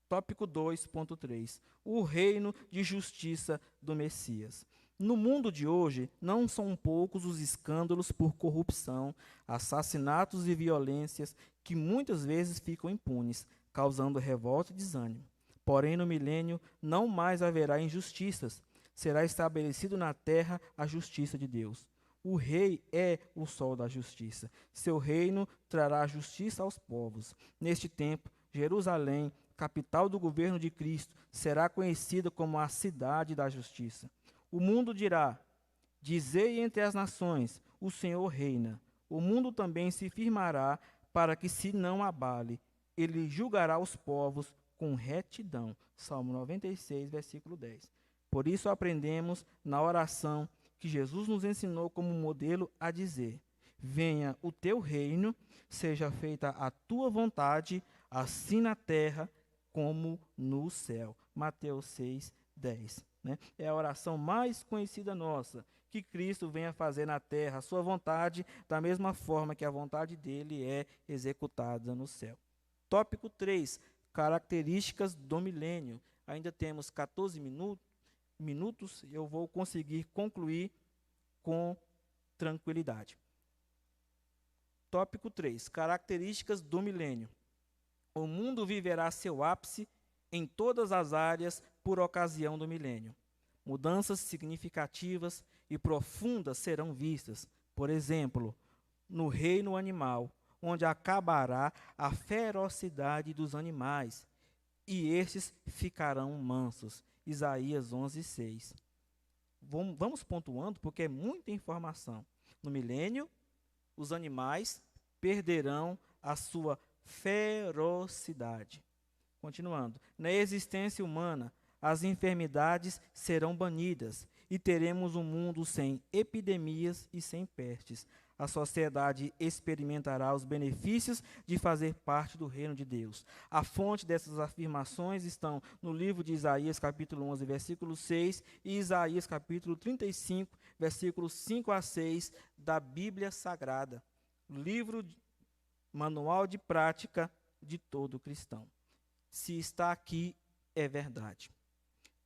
Tópico 2.3. O reino de justiça do Messias. No mundo de hoje, não são poucos os escândalos por corrupção, assassinatos e violências que muitas vezes ficam impunes, causando revolta e desânimo. Porém, no milênio, não mais haverá injustiças. Será estabelecido na terra a justiça de Deus. O rei é o sol da justiça. Seu reino trará justiça aos povos. Neste tempo, Jerusalém, capital do governo de Cristo, será conhecida como a cidade da justiça. O mundo dirá: dizei entre as nações, o Senhor reina. O mundo também se firmará para que se não abale. Ele julgará os povos com retidão. Salmo 96, versículo 10. Por isso aprendemos na oração que Jesus nos ensinou como modelo a dizer: venha o teu reino, seja feita a tua vontade, assim na terra como no céu. Mateus 6, 10. Né? É a oração mais conhecida nossa, que Cristo venha fazer na terra a sua vontade, da mesma forma que a vontade dele é executada no céu. Tópico 3, características do milênio. Ainda temos 14 minutos, eu vou conseguir concluir com tranquilidade. Tópico 3, características do milênio. O mundo viverá seu ápice em todas as áreas por ocasião do milênio. Mudanças significativas e profundas serão vistas, por exemplo, no reino animal, onde acabará a ferocidade dos animais, e estes ficarão mansos. Isaías 11:6. Vamos pontuando, porque é muita informação. No milênio, os animais perderão a sua ferocidade. Continuando. Na existência humana, as enfermidades serão banidas e teremos um mundo sem epidemias e sem pestes. A sociedade experimentará os benefícios de fazer parte do reino de Deus. A fonte dessas afirmações estão no livro de Isaías, capítulo 11, versículo 6, e Isaías, capítulo 35, versículos 5 a 6, da Bíblia Sagrada. Livro, manual de prática de todo cristão. Se está aqui, é verdade.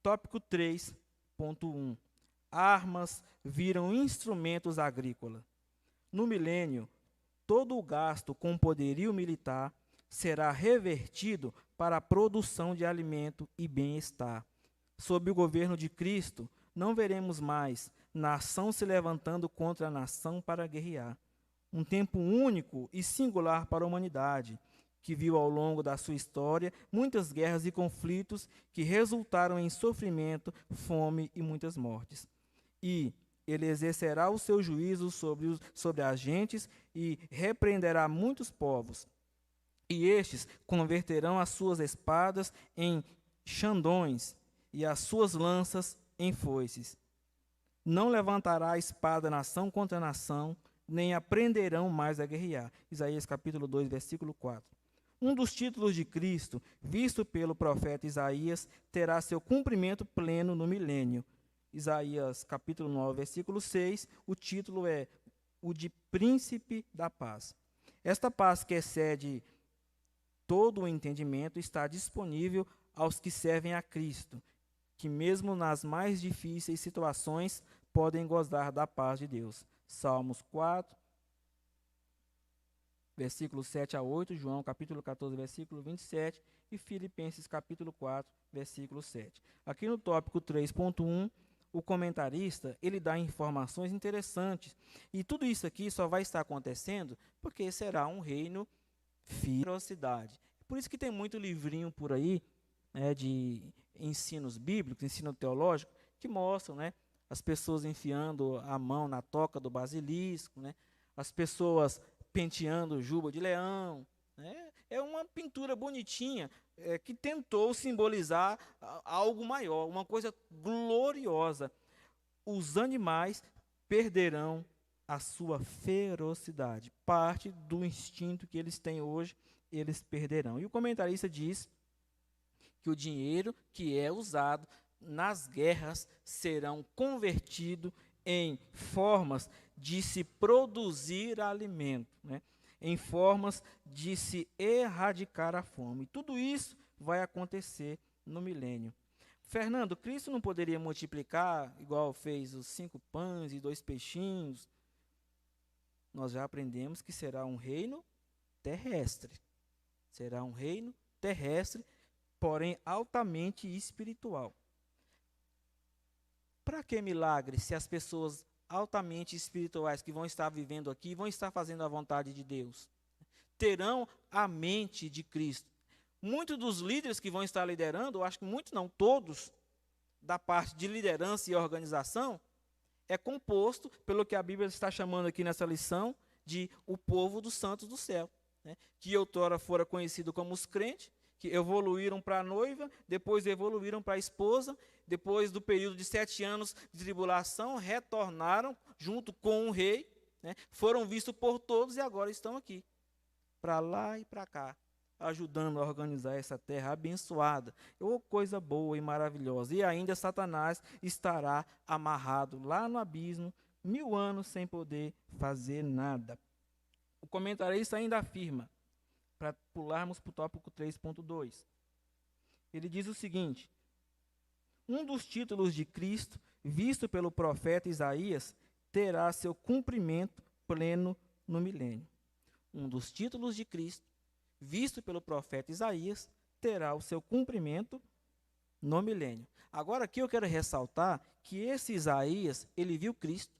Tópico 3.1. Armas viram instrumentos agrícolas. No milênio, todo o gasto com poderio militar será revertido para a produção de alimento e bem-estar. Sob o governo de Cristo, não veremos mais nação se levantando contra a nação para guerrear. Um tempo único e singular para a humanidade, que viu ao longo da sua história muitas guerras e conflitos que resultaram em sofrimento, fome e muitas mortes. E ele exercerá o seu juízo sobre as gentes e repreenderá muitos povos. E estes converterão as suas espadas em xandões e as suas lanças em foices. Não levantará a espada nação contra nação, nem aprenderão mais a guerrear. Isaías capítulo 2, versículo 4. Um dos títulos de Cristo, visto pelo profeta Isaías, terá seu cumprimento pleno no milênio. Isaías capítulo 9, versículo 6, o título é o de Príncipe da Paz. Esta paz que excede todo o entendimento está disponível aos que servem a Cristo, que mesmo nas mais difíceis situações podem gozar da paz de Deus. Salmos 4, versículos 7 a 8, João capítulo 14, versículo 27 e Filipenses capítulo 4, versículo 7. Aqui no tópico 3.1, o comentarista, ele dá informações interessantes. E tudo isso aqui só vai estar acontecendo porque será um reino ferocidade. Por isso que tem muito livrinho por aí, né, de ensinos bíblicos, ensino teológico, que mostram, né, as pessoas enfiando a mão na toca do basilisco, né, as pessoas penteando juba de leão. Né, é uma pintura bonitinha que tentou simbolizar algo maior, uma coisa gloriosa. Os animais perderão a sua ferocidade. Parte do instinto que eles têm hoje, eles perderão. E o comentarista diz que o dinheiro que é usado nas guerras serão convertido em formas de se produzir alimento, né? Em formas de se erradicar a fome. Tudo isso vai acontecer no milênio. Fernando, Cristo não poderia multiplicar, igual fez os 5 pães e 2 peixinhos? Nós já aprendemos que será um reino terrestre. Será um reino terrestre, porém altamente espiritual. Para que milagre se as pessoas altamente espirituais que vão estar vivendo aqui vão estar fazendo a vontade de Deus? Terão a mente de Cristo. Muitos dos líderes que vão estar liderando, eu acho que muitos não, todos, da parte de liderança e organização, é composto pelo que a Bíblia está chamando aqui nessa lição de o povo dos santos do céu, né? Que outrora fora conhecido como os crentes, que evoluíram para a noiva, depois evoluíram para a esposa, depois do período de 7 anos de tribulação, retornaram junto com o rei, né? Foram vistos por todos e agora estão aqui, para lá e para cá, ajudando a organizar essa terra abençoada. Oh, coisa boa e maravilhosa. E ainda Satanás estará amarrado lá no abismo, 1000 anos sem poder fazer nada. O comentarista ainda afirma, para pularmos para o tópico 3.2. Ele diz o seguinte: um dos títulos de Cristo, visto pelo profeta Isaías, terá seu cumprimento pleno no milênio. Um dos títulos de Cristo, visto pelo profeta Isaías, terá o seu cumprimento no milênio. Agora aqui eu quero ressaltar que esse Isaías, ele viu Cristo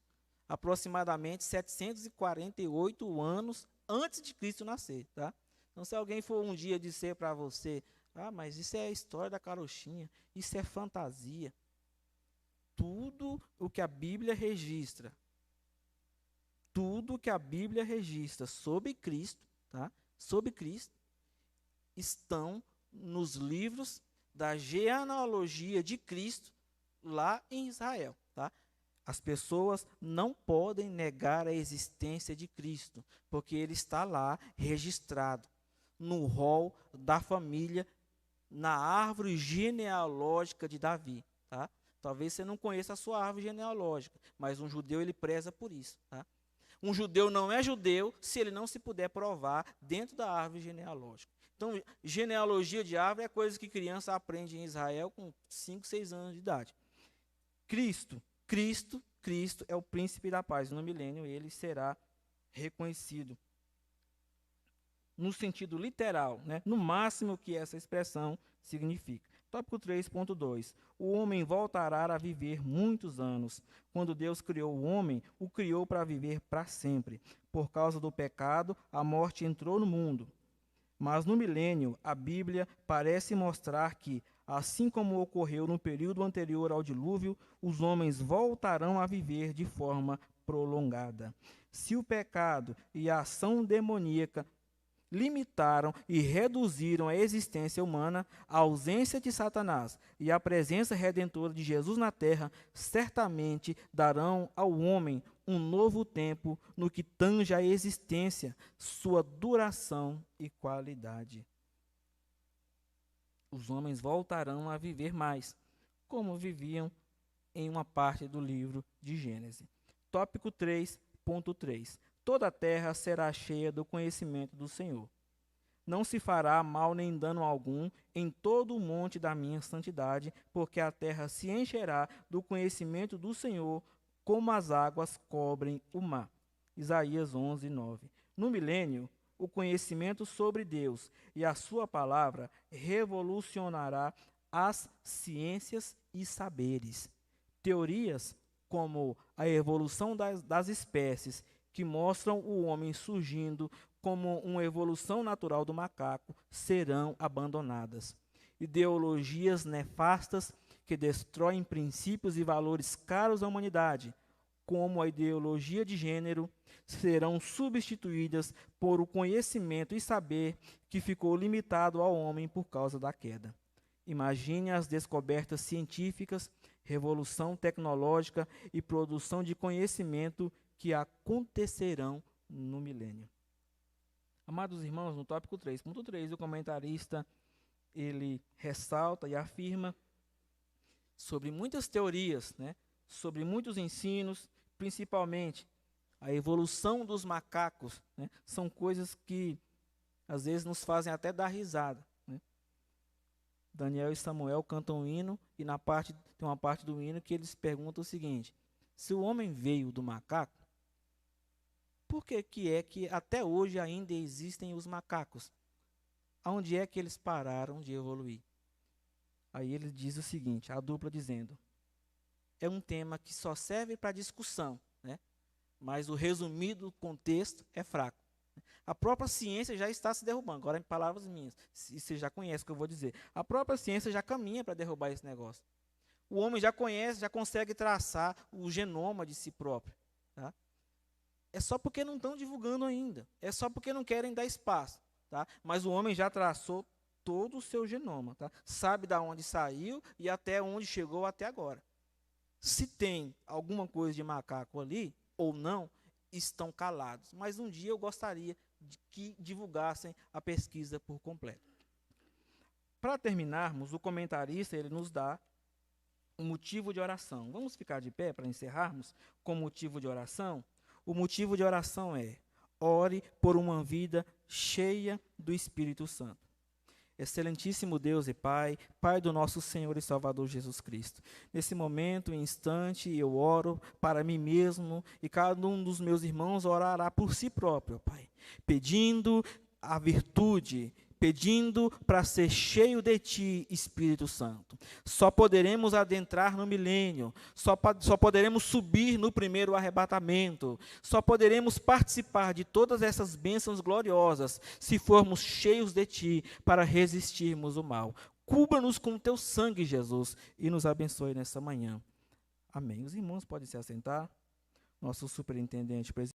aproximadamente 748 anos antes de Cristo nascer, tá? Então, se alguém for um dia dizer para você, mas isso é a história da carochinha, isso é fantasia. Tudo o que a Bíblia registra, sobre Cristo, tá? Sobre Cristo, estão nos livros da genealogia de Cristo lá em Israel, tá? As pessoas não podem negar a existência de Cristo, porque ele está lá registrado no rol da família, na árvore genealógica de Davi, tá? Talvez você não conheça a sua árvore genealógica, mas um judeu ele preza por isso, tá? Um judeu não é judeu se ele não se puder provar dentro da árvore genealógica. Então Então, genealogia de árvore é coisa que criança aprende em Israel com 5, 6 anos de idade. Cristo é o príncipe da paz. No milênio ele será reconhecido no sentido literal, né? No máximo que essa expressão significa. Tópico 3.2. O homem voltará a viver muitos anos. Quando Deus criou o homem, o criou para viver para sempre. Por causa do pecado, a morte entrou no mundo. Mas no milênio, a Bíblia parece mostrar que, assim como ocorreu no período anterior ao dilúvio, os homens voltarão a viver de forma prolongada. Se o pecado e a ação demoníaca limitaram e reduziram a existência humana, a ausência de Satanás e a presença redentora de Jesus na terra certamente darão ao homem um novo tempo no que tange a existência, sua duração e qualidade. Os homens voltarão a viver mais, como viviam em uma parte do livro de Gênesis. Tópico 3.3. Toda a terra será cheia do conhecimento do Senhor. Não se fará mal nem dano algum em todo o monte da minha santidade, porque a terra se encherá do conhecimento do Senhor, como as águas cobrem o mar. Isaías 11:9. No milênio, o conhecimento sobre Deus e a sua palavra revolucionará as ciências e saberes. Teorias como a evolução das espécies, que mostram o homem surgindo como uma evolução natural do macaco, serão abandonadas. Ideologias nefastas que destroem princípios e valores caros à humanidade, como a ideologia de gênero, serão substituídas por o conhecimento e saber que ficou limitado ao homem por causa da queda. Imagine as descobertas científicas, revolução tecnológica e produção de conhecimento que acontecerão no milênio. Amados irmãos, no tópico 3.3, o comentarista ele ressalta e afirma sobre muitas teorias, né, sobre muitos ensinos, principalmente a evolução dos macacos, né, são coisas que às vezes nos fazem até dar risada, né. Daniel e Samuel cantam um hino e tem uma parte do hino que eles perguntam o seguinte: se o homem veio do macaco, por que é que até hoje ainda existem os macacos? Aonde é que eles pararam de evoluir? Aí ele diz o seguinte, a dupla dizendo, é um tema que só serve para discussão, né? Mas o resumido contexto é fraco. A própria ciência já está se derrubando. Agora, em palavras minhas, você já conhece o que eu vou dizer. A própria ciência já caminha para derrubar esse negócio. O homem já conhece, já consegue traçar o genoma de si próprio. Tá? É só porque não estão divulgando ainda. É só porque não querem dar espaço. Tá? Mas o homem já traçou todo o seu genoma. Tá? Sabe de onde saiu e até onde chegou até agora. Se tem alguma coisa de macaco ali, ou não, estão calados. Mas um dia eu gostaria de que divulgassem a pesquisa por completo. Para terminarmos, o comentarista ele nos dá um motivo de oração. Vamos ficar de pé para encerrarmos com motivo de oração? O motivo de oração é: ore por uma vida cheia do Espírito Santo. Excelentíssimo Deus e Pai, Pai do nosso Senhor e Salvador Jesus Cristo. Nesse momento, instante, eu oro para mim mesmo e cada um dos meus irmãos orará por si próprio, Pai, pedindo a virtude, pedindo para ser cheio de Ti, Espírito Santo. Só poderemos adentrar no milênio, só poderemos subir no primeiro arrebatamento, só poderemos participar de todas essas bênçãos gloriosas se formos cheios de Ti para resistirmos o mal. Cubra-nos com Teu sangue, Jesus, e nos abençoe nessa manhã. Amém. Os irmãos podem se assentar. Nosso superintendente presidente.